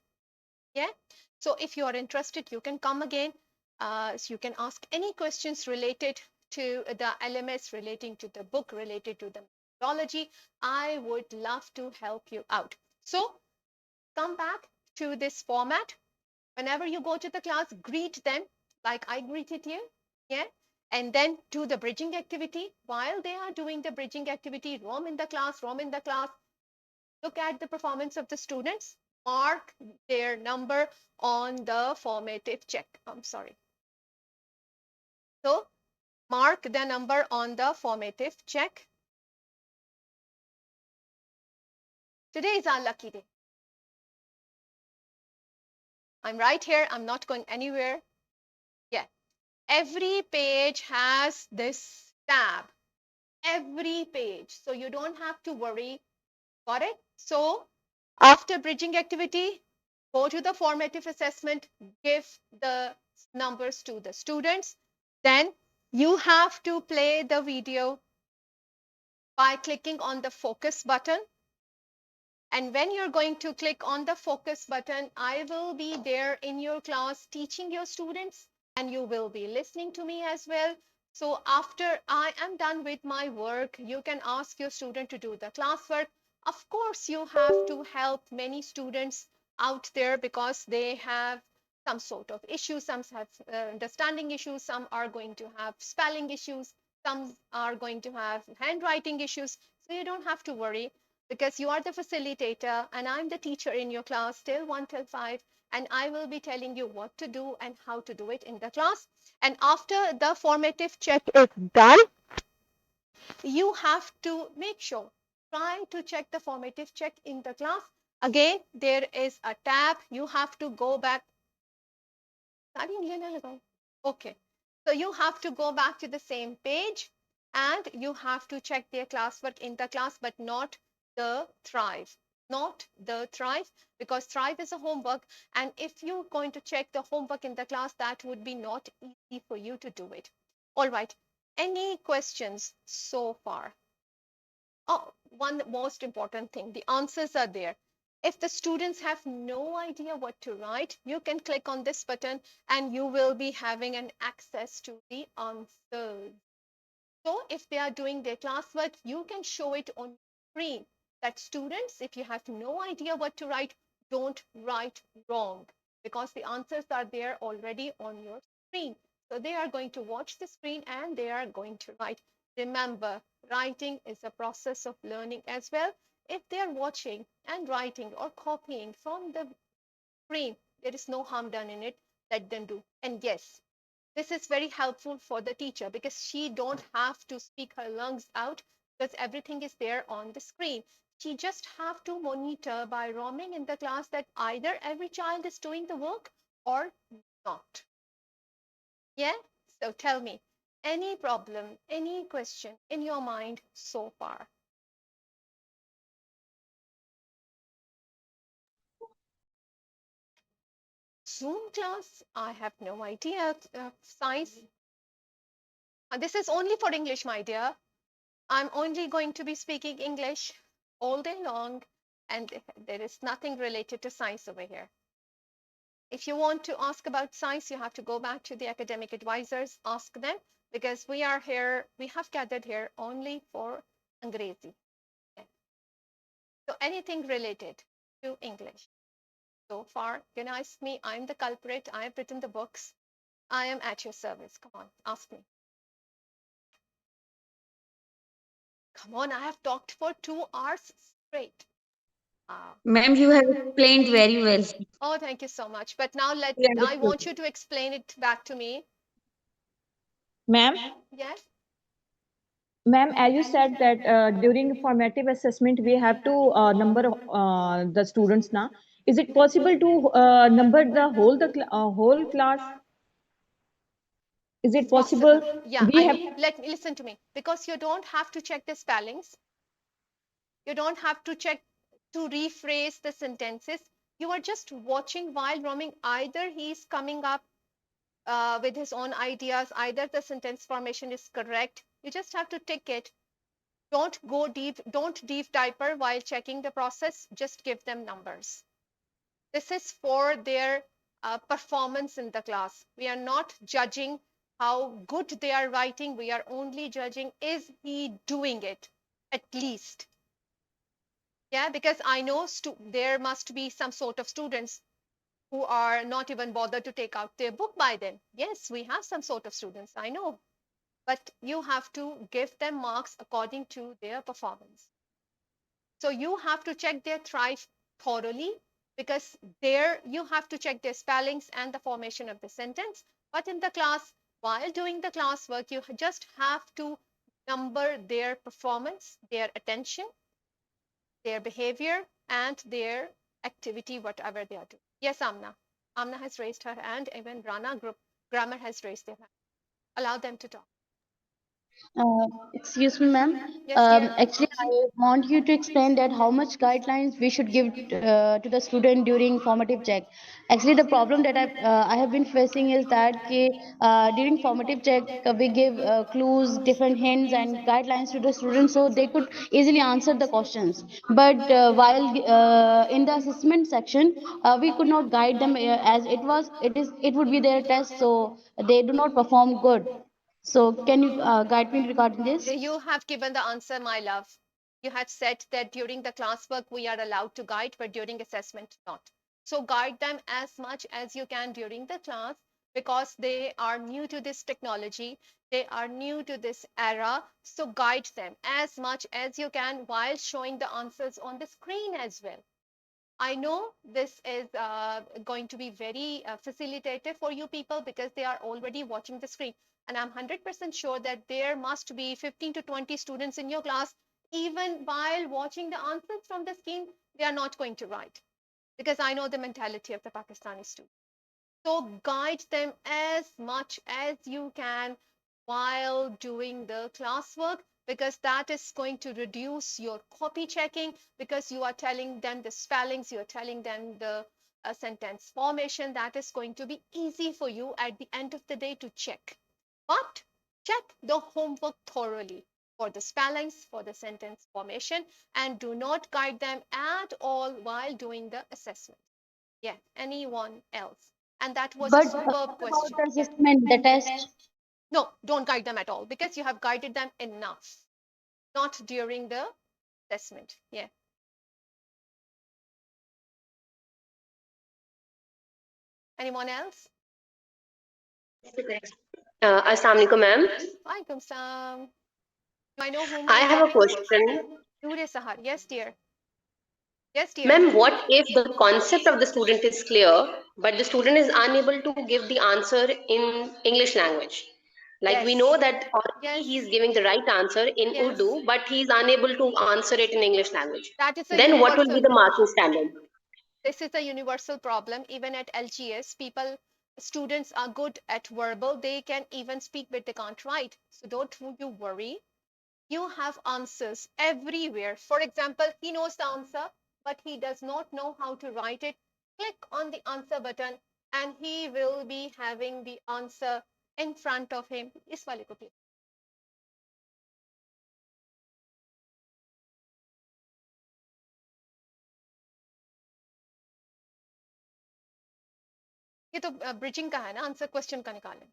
Yeah. So if you are interested, you can come again. So you can ask any questions related to the LMS, relating to the book, related to the methodology. I would love to help you out. So come back to this format. Whenever you go to the class, greet them like I greeted you. Yeah. And then do the bridging activity. While they are doing the bridging activity, roam in the class, roam in the class. Look at the performance of the students, mark their number on the formative check. I'm sorry. So mark the number on the formative check. Today is our lucky day. I'm right here. I'm not going anywhere. Yeah. Every page has this tab. Every page. So you don't have to worry. Got it? So after bridging activity, go to the formative assessment, give the numbers to the students. Then you have to play the video by clicking on the focus button. And when you're going to click on the focus button, I will be there in your class teaching your students, and you will be listening to me as well. So after I am done with my work, you can ask your student to do the classwork. Of course, you have to help many students out there because they have some sort of issues. Some have understanding issues. Some are going to have spelling issues. Some are going to have handwriting issues. So you don't have to worry because you are the facilitator and I'm the teacher in your class till 1 till 5, and I will be telling you what to do and how to do it in the class. And after the formative check is done, you have to make sure, try to check the formative check in the class. Again, there is a tab. You have to go back. Okay. So you have to go back to the same page and you have to check their classwork in the class, but not the Thrive. Not the Thrive, because Thrive is a homework. And if you're going to check the homework in the class, that would be not easy for you to do it. All right. Any questions so far? Oh, one most important thing, the answers are there. If the students have no idea what to write, you can click on this button and you will be having an access to the answers. So if they are doing their classwork, you can show it on screen that students, if you have no idea what to write, don't write wrong, because the answers are there already on your screen. So they are going to watch the screen and they are going to write. Remember, writing is a process of learning as well. If they are watching and writing or copying from the screen, there is no harm done in it. Let them do. And yes, this is very helpful for the teacher because she don't have to speak her lungs out because everything is there on the screen. She just have to monitor by roaming in the class that either every child is doing the work or not. Yeah? So tell me, any problem, any question in your mind so far? Zoom class? I have no idea. Science? This is only for English, my dear. I'm only going to be speaking English all day long, and there is nothing related to science over here. If you want to ask about science, you have to go back to the academic advisors, ask them, because we are here, we have gathered here only for Angrezi. Okay. So anything related to English. So far, you know, ask me, I'm the culprit, I have written the books, I am at your service. Come on, ask me. Come on, I have talked for 2 hours straight. Ma'am, you have explained very well. Oh, thank you so much. But now We I understood. want you to explain it back to me. Ma'am, Yes? ma'am, as you said that during formative assessment we have to number the students now. Is it possible to number the whole class? Is It's it possible? possible. Yeah, We I have let me listen to me. Because you don't have to check the spellings. You don't have to check to rephrase the sentences. You are just watching while roaming. Either he's coming up with his own ideas, either the sentence formation is correct. You just have to tick it. Don't go deep, don't deep diaper while checking the process. Just give them numbers. This is for their performance in the class. We are not judging how good they are writing. We are only judging, is he doing it at least? Yeah, because I know there must be some sort of students who are not even bothered to take out their book by then. Yes, we have some sort of students, I know. But you have to give them marks according to their performance. So you have to check their thrive thoroughly, because there you have to check their spellings and the formation of the sentence. But in the class, while doing the classwork, you just have to number their performance, their attention, their behavior, and their activity, whatever they are doing. Yes, Amna. Amna has raised her hand. Even Rana group grammar has raised their hand. Allow them to talk. Uh, Excuse me, ma'am. Yes, dear. Actually, I want you to explain that how much guidelines we should give to the student during formative check. Actually, the problem that I have been facing is that during formative check we give clues, different hints, and guidelines to the students so they could easily answer the questions. But while in the assessment section, we could not guide them as it would be their test, so they do not perform good. So can you guide me regarding this? You have given the answer, my love. You have said that during the classwork we are allowed to guide, but during assessment, not. So guide them as much as you can during the class, because they are new to this technology, they are new to this era. So guide them as much as you can while showing the answers on the screen as well. I know this is going to be very facilitative for you people because they are already watching the screen. And I'm 100% sure that there must be 15 to 20 students in your class. Even while watching the answers from the screen, they are not going to write, because I know the mentality of the Pakistani student. So guide them as much as you can while doing the classwork, because that is going to reduce your copy checking, because you are telling them the spellings, you are telling them the sentence formation. That is going to be easy for you at the end of the day to check. But check the homework thoroughly for the spellings, for the sentence formation, and do not guide them at all while doing the assessment. Yeah, anyone else? And that was a But superb what about question. the Yeah. assessment, the test? No, don't guide them at all, because you have guided them enough, not during the assessment. Yeah. Anyone else? Assalamu alaikum, ma'am. Welcome, Sam. Do I know whom I I'm have a talking to? question. Noor Sahar. Yes, dear. Yes, dear. Ma'am, what if the concept of the student is clear, but the student is unable to give the answer in English language? Like we know Yes. that already Yes. he's giving the right answer in Yes. Urdu, but he's unable to answer it in English language. That is a Then what will be universal. the marking standard? This is a universal problem. Even at LGS, students are good at verbal. They can even speak, but they can't write. So don't you worry. You have answers everywhere. For example, he knows the answer, but he does not know how to write it. Click on the answer button and he will be having the answer in front of him. इस वाले को click. ये तो bridging का है ना, answer question का निकालें.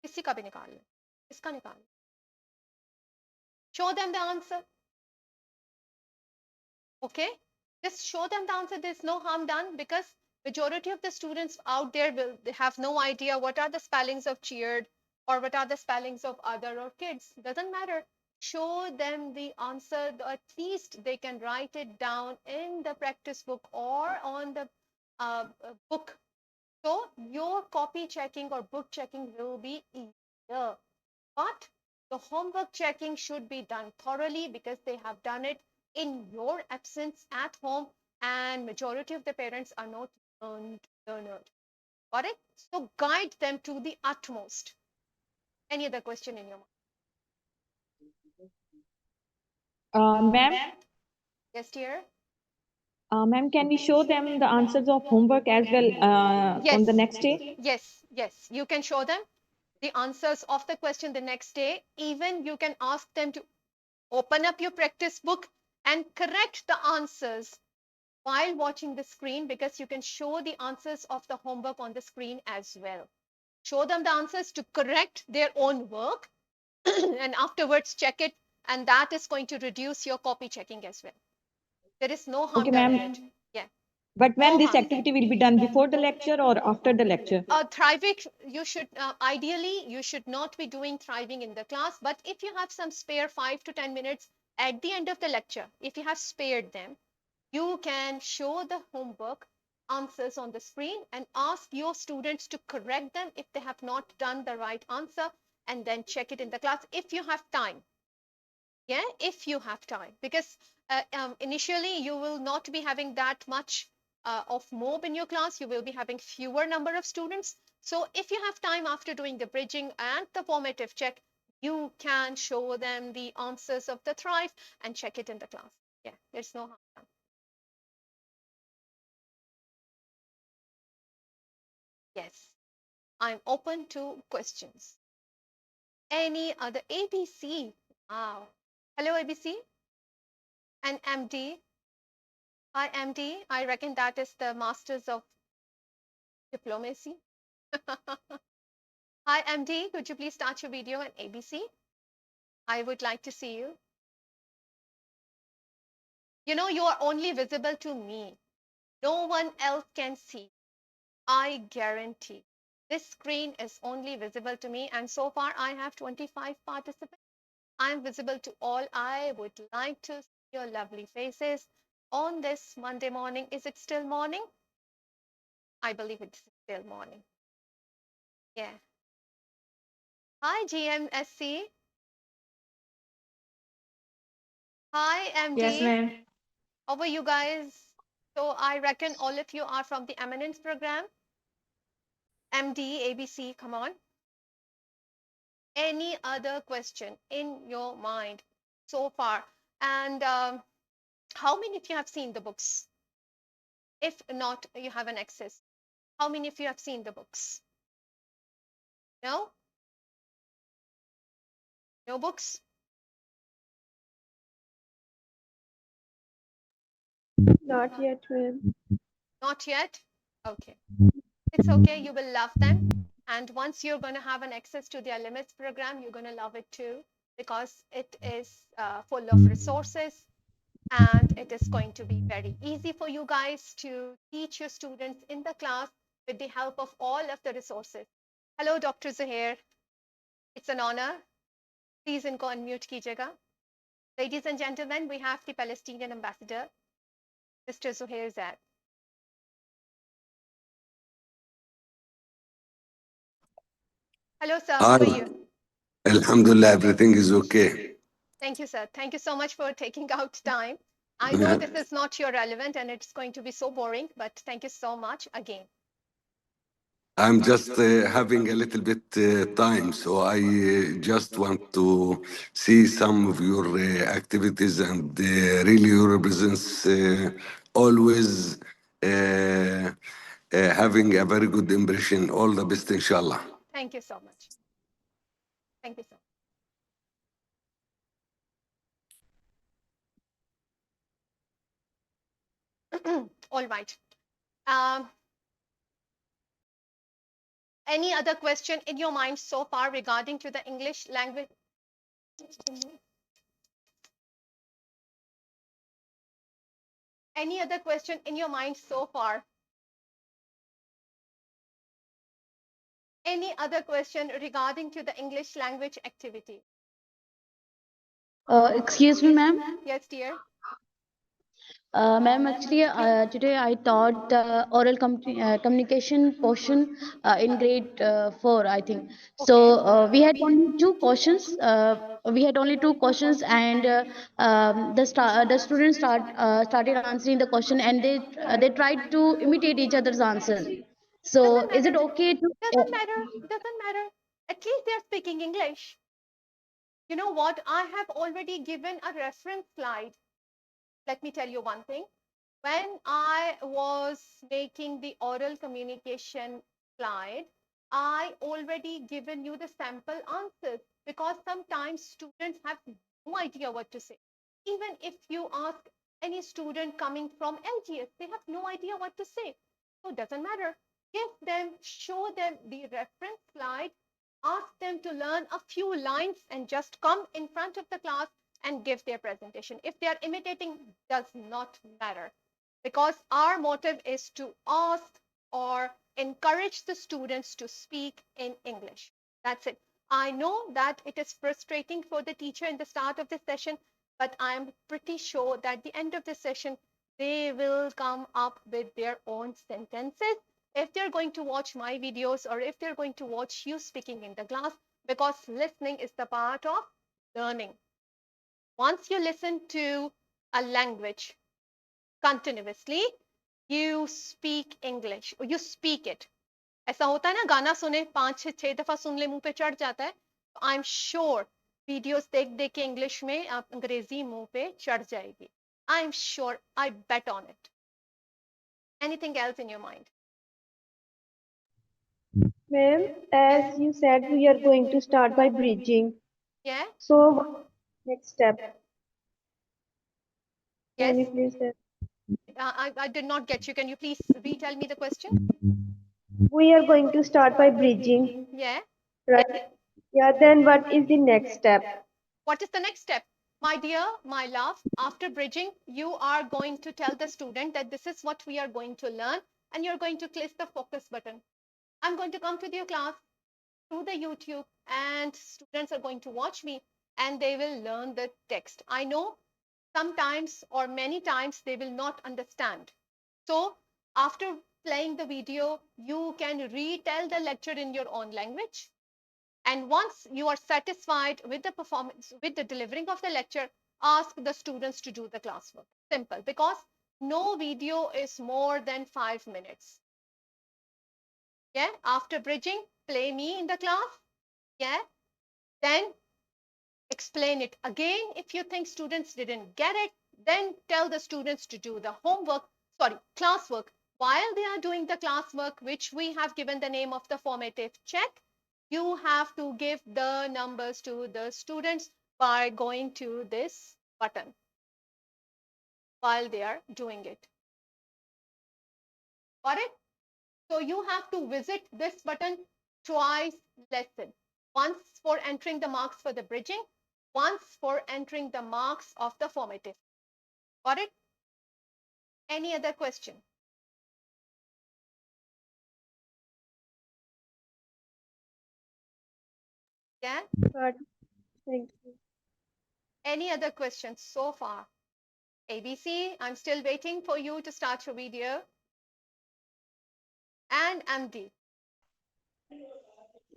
किसी का भी निकाल लें. इसका निकाल. Show them the answer. Okay, just show them the answer. There's no harm done, because majority of the students out there will have no idea what are the spellings of cheered or what are the spellings of other or kids. Doesn't matter. Show them the answer. At least they can write it down in the practice book or on the book. So your copy checking or book checking will be easier. But the homework checking should be done thoroughly, because they have done it in your absence at home, and majority of the parents are not learned. Got it? So guide them to the utmost. Any other question in your mind? Ma'am, Yes, dear. ma'am, can we show them the answers of homework as well on the Yes. next day? Yes. You can show them the answers of the question the next day. Even you can ask them to open up your practice book and correct the answers while watching the screen, because you can show the answers of the homework on the screen as well. Show them the answers to correct their own work and afterwards check it, and that is going to reduce your copy checking as well. There is no harm Okay, done in ma'am. it. Yeah. But when No this harm. activity will be done before the lecture or after the lecture? Thriving, you should ideally you should not be doing thriving in the class, but if you have some spare 5 to 10 minutes at the end of the lecture, if you have spared them, you can show the homework answers on the screen and ask your students to correct them if they have not done the right answer, and then check it in the class if you have time. Yeah, if you have time, because initially you will not be having that much of mob in your class. You will be having fewer number of students. So if you have time after doing the bridging and the formative check, you can show them the answers of the thrive and check it in the class. Yeah, there's no harm done. Yes, I'm open to questions. Any other ABC? Wow. Hello, ABC and MD. Hi, MD. I reckon that is the Masters of Diplomacy. Hi, MD. Could you please start your video on ABC? I would like to see you. You know, you are only visible to me. No one else can see. I guarantee. This screen is only visible to me, and so far I have 25 participants. I am visible to all. I would like to see your lovely faces on this Monday morning. Is it still morning? I believe it's still morning. Yeah. Hi, GMSC. Hi, MD. Yes, ma'am. How are you guys? So I reckon all of you are from the Eminence program. MD, ABC, come on. Any other question in your mind so far? And how many of you have seen the books? If not, you have an access. How many of you have seen the books? No? No books? Not yet, ma'am. Not yet? Okay. It's okay. You will love them. And once you're going to have an access to their limits program, you're going to love it too, because it is full of resources. And it is going to be very easy for you guys to teach your students in the class with the help of all of the resources. Hello, Dr. Zuhair. It's an honor. Please इनको unmute कीजिएगा. Ladies and gentlemen, we have the Palestinian ambassador, Mr. Zuhair Zad. Hello, sir. How are you? Alhamdulillah, everything is okay. Thank you, sir. Thank you so much for taking out time. I know this is not your relevant and it's going to be so boring, but thank you so much again. I'm just having a little bit time, so I just want to see some of your activities, and really you represents always having a very good impression. All the best, inshallah. Thank you so much. Thank you, sir. All right. Any other question in your mind so far regarding to the English language? Any other question in your mind so far? Any other question regarding to the English language activity? Excuse me, ma'am. Yes, dear. Ma'am, actually, today I taught the oral communication portion in grade 4, I think. So we had only two questions. And the students started answering the question, and they tried to imitate each other's answers. So, Doesn't is it matter. okay to? Doesn't matter. Doesn't matter. At least they're speaking English. You know what? I have already given a reference slide. Let me tell you one thing. When I was making the oral communication slide, I already given you the sample answers because sometimes students have no idea what to say. Even if you ask any student coming from LGS, they have no idea what to say. So it doesn't matter. Give them, show them the reference slide, ask them to learn a few lines and just come in front of the class and give their presentation. If they are imitating, does not matter because our motive is to ask or encourage the students to speak in English. That's it. I know that it is frustrating for the teacher in the start of the session, but I'm pretty sure that at the end of the session, they will come up with their own sentences if they're going to watch my videos or if they're going to watch you speaking in the class, because listening is the part of learning. Once you listen to a language continuously, you speak English, or you speak it. ऐसा होता है ना, गाना सुने 5 6 दफा सुन ले मुंह पे चढ़ जाता है. आई एम श्योर वीडियोस देख देख के इंग्लिश में आप अंग्रेजी मुंह पे चढ़ जाएगी. I am sure, I bet on it. Anything else in your mind? Ma'am, as you said, we are going to start by bridging. Yeah. So, next step. Yes. Can you please tell? I did not get you. Can you please retell me the question? We are going to start by bridging, Yeah. right? Yeah, then what is the next step? What is the next step? My dear, my love, after bridging, you are going to tell the student that this is what we are going to learn, and you're going to click the focus button. I'm going to come to your class through the YouTube, and students are going to watch me and they will learn the text. I know sometimes or many times they will not understand. So after playing the video, you can retell the lecture in your own language. And once you are satisfied with the performance, with the delivering of the lecture, ask the students to do the classwork. Simple, because no video is more than 5 minutes. Yeah, after bridging, play me in the class. Yeah, then explain it again. If you think students didn't get it, then tell the students to do the classwork. While they are doing the classwork, which we have given the name of the formative check, you have to give the numbers to the students by going to this button while they are doing it. Got it? So you have to visit this button twice lesson. Once for entering the marks for the bridging, once for entering the marks of the formative. Got it? Any other question? Yeah? Got it. Thank you. Any other questions so far? ABC, I'm still waiting for you to start your video. And MD.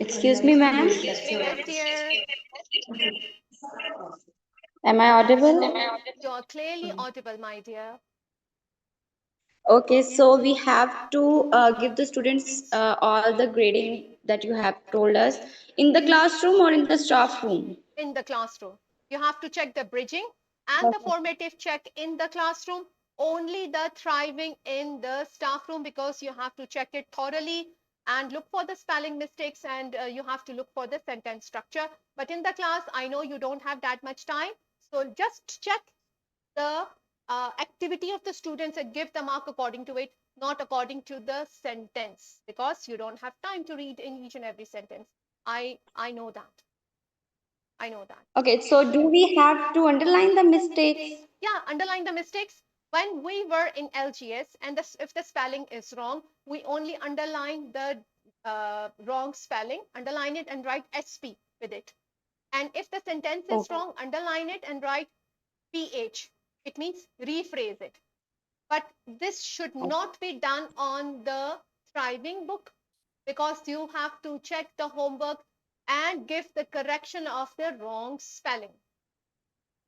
Excuse me, ma'am. Yes, dear. Am I audible? You're clearly audible, my dear. Okay, so we have to give the students all the grading that you have told us in the classroom or in the staff room. In the classroom. You have to check the bridging and the formative check in the classroom, only the thriving in the staff room, because you have to check it thoroughly and look for the spelling mistakes, and you have to look for the sentence structure. But in the class, I know you don't have that much time. So just check the activity of the students and give the mark according to it, not according to the sentence, because you don't have time to read in each and every sentence. I know that. I know that. Okay, so do we have to underline the mistakes? Yeah, underline the mistakes. When we were in LGS, and if the spelling is wrong, we only underline the wrong spelling, underline it and write SP with it. And if the sentence is Okay. wrong, underline it and write PH. It means rephrase it. But this should not be done on the thriving book, because you have to check the homework and give the correction of the wrong spelling,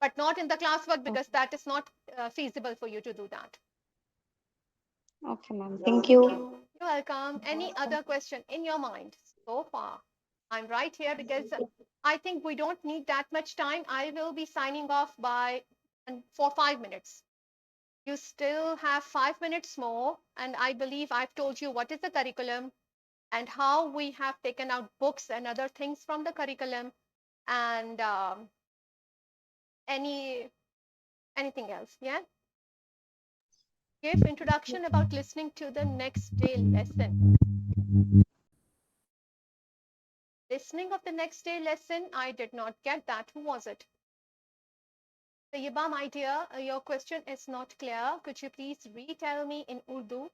but not in the classwork, because that is not feasible for you to do that. Okay, ma'am. Thank you. You're welcome. Any other question in your mind so far? I'm right here because I think we don't need that much time. I will be signing off by for 5 minutes. You still have 5 minutes more, and I believe I've told you what is the curriculum and how we have taken out books and other things from the curriculum, and any anything else. Yeah. Give introduction about listening to the next day lesson. Listening of the next day lesson, I did not get that. Who was it? Tayyiba, my dear, your question is not clear. Could you please retell me in Urdu?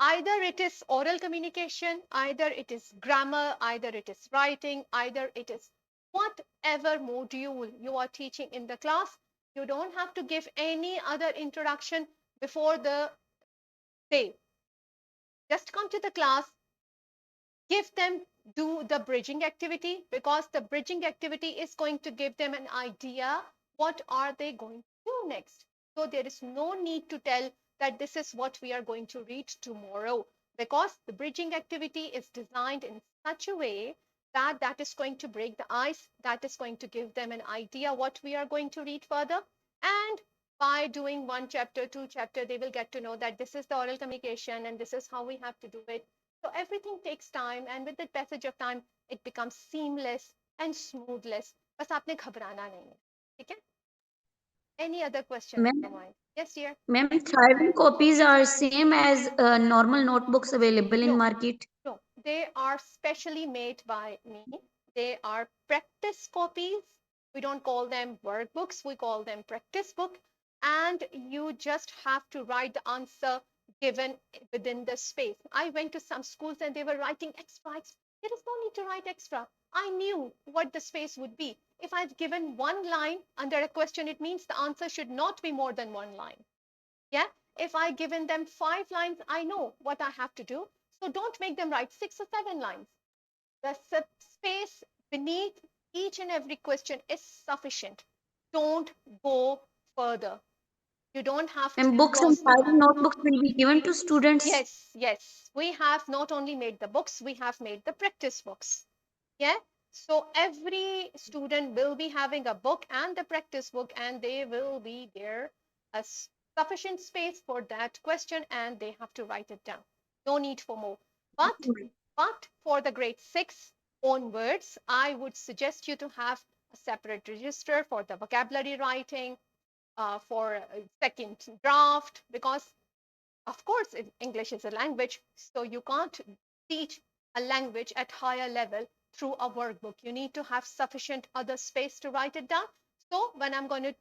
Either it is oral communication, either it is grammar, either it is writing, either it is whatever module you are teaching in the class. You don't have to give any other introduction before the day. Just come to the class, give them, do the bridging activity, because the bridging activity is going to give them an idea what are they going to do next. So there is no need to tell that this is what we are going to read tomorrow, because the bridging activity is designed in such a way that that is going to break the ice, that is going to give them an idea what we are going to read further. And by doing one chapter, two chapter, they will get to know that this is the oral communication and this is how we have to do it. So everything takes time, and with the passage of time, it becomes seamless and smoothless. बस आपने घबराना नहीं है, ठीक है? Any other question in your Ma'am, mind? Yes, dear. ma'am, thriving copies are same as normal notebooks available in No, market. no, they are specially made by me. They are practice copies. We don't call them workbooks, we call them practice book. And you just have to write the answer given within the space. I went to some schools and they were writing extra. There is no need to write extra. I knew what the space would be. If I've given one line under a question, it means the answer should not be more than one line. Yeah. If I given them 5 lines, I know what I have to do. So don't make them write 6 or 7 lines. The space beneath each and every question is sufficient. Don't go further. You don't have to And books and cross the thriving line. notebooks will be given to students. Yes, yes. We have not only made the books, we have made the practice books. Yeah. So every student will be having a book and the practice book, and they will be there a sufficient space for that question, and they have to write it down. No need for more. But but for the grade 6 onwards, I would suggest you to have a separate register for the vocabulary writing, for second draft, because of course English is a language, so you can't teach a language at higher level through a workbook. You need to have sufficient other space to write it down. So when I'm going to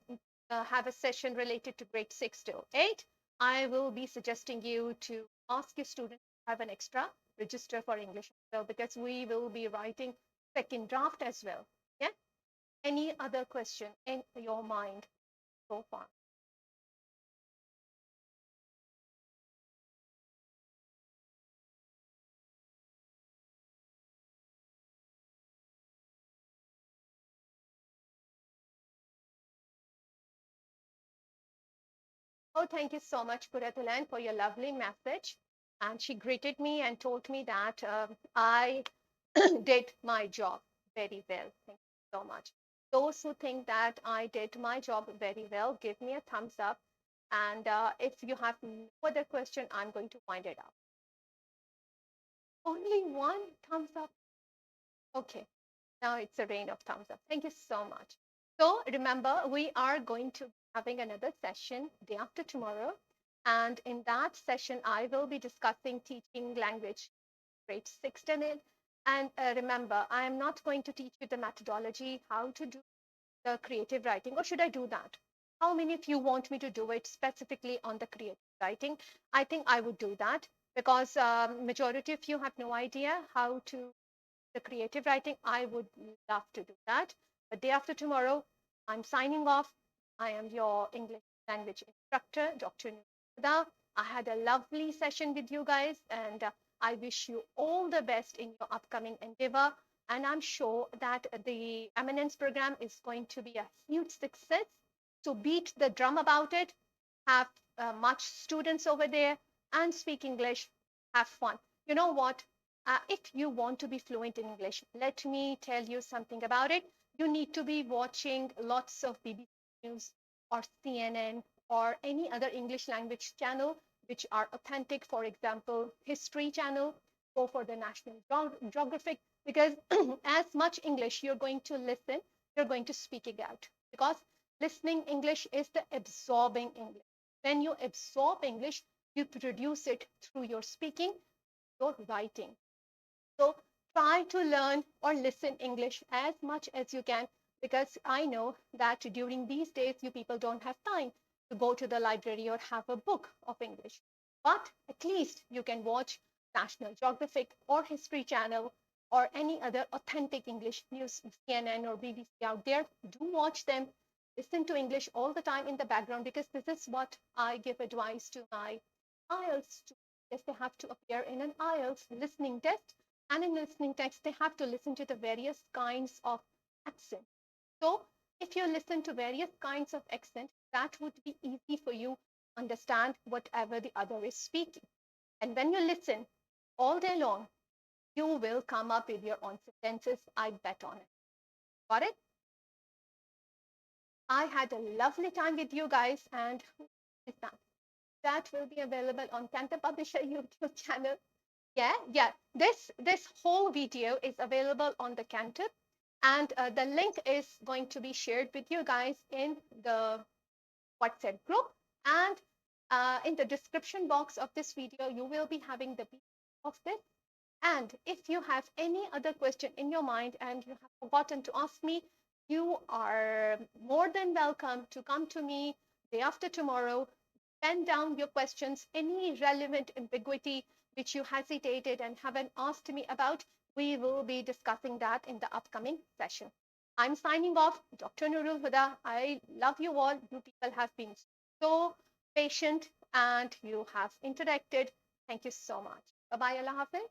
have a session related to grade 6 to 8, I will be suggesting you to ask your students to have an extra register for English as well, because we will be writing second draft as well. Yeah. Any other question in your mind so far? Oh, thank you so much, Kuratulan, for your lovely message. And she greeted me and told me that I did my job very well. Thank you so much. Those who think that I did my job very well, give me a thumbs up. And if you have no other question, I'm going to wind it up. Only one thumbs up. Okay. Now it's a rain of thumbs up. Thank you so much. So remember, we are going to be having another session day after tomorrow. And in that session, I will be discussing teaching language grade 6 to 8. And remember, I am not going to teach you the methodology, how to do the creative writing, or should I do that? How many of you want me to do it specifically on the creative writing? I think I would do that, because majority of you have no idea how to the creative writing. I would love to do that. But day after tomorrow, I'm signing off. I am your English language instructor, Dr. Nurida. I had a lovely session with you guys, and I wish you all the best in your upcoming endeavor. And I'm sure that the Eminence program is going to be a huge success. So beat the drum about it, have much students over there, and speak English, have fun. You know what? If you want to be fluent in English, let me tell you something about it. You need to be watching lots of BBC News or CNN or any other English language channel which are authentic. For example, History Channel, go for the National Geographic, because as much English you're going to listen, you're going to speak it out. Because listening English is the absorbing English. When you absorb English, you produce it through your speaking, your writing. So try to learn or listen English as much as you can, because I know that during these days you people don't have time to go to the library or have a book of English. But at least you can watch National Geographic or History Channel or any other authentic English news, CNN or BBC out there. Do watch them. Listen to English all the time in the background, because this is what I give advice to my IELTS students. Yes, they have to appear in an IELTS listening test, and in listening text, they have to listen to the various kinds of accent. So if you listen to various kinds of accent, that would be easy for you to understand whatever the other is speaking. And when you listen all day long, you will come up with your own sentences. I bet on it. Got it? I had a lovely time with you guys, and who is that? That will be available on Cantor Publisher YouTube channel. Yeah. This whole video is available on the Cantor, and the link is going to be shared with you guys in the WhatsApp group, and in the description box of this video, you will be having the PDF of this. And if you have any other question in your mind and you have forgotten to ask me, you are more than welcome to come to me day after tomorrow. Pen down your questions, any relevant ambiguity which you hesitated and haven't asked me about. We will be discussing that in the upcoming session. I'm signing off, Dr. Nurul Huda. I love you all. You people have been so patient and you have interacted. Thank you so much. Bye bye, Allah Hafiz.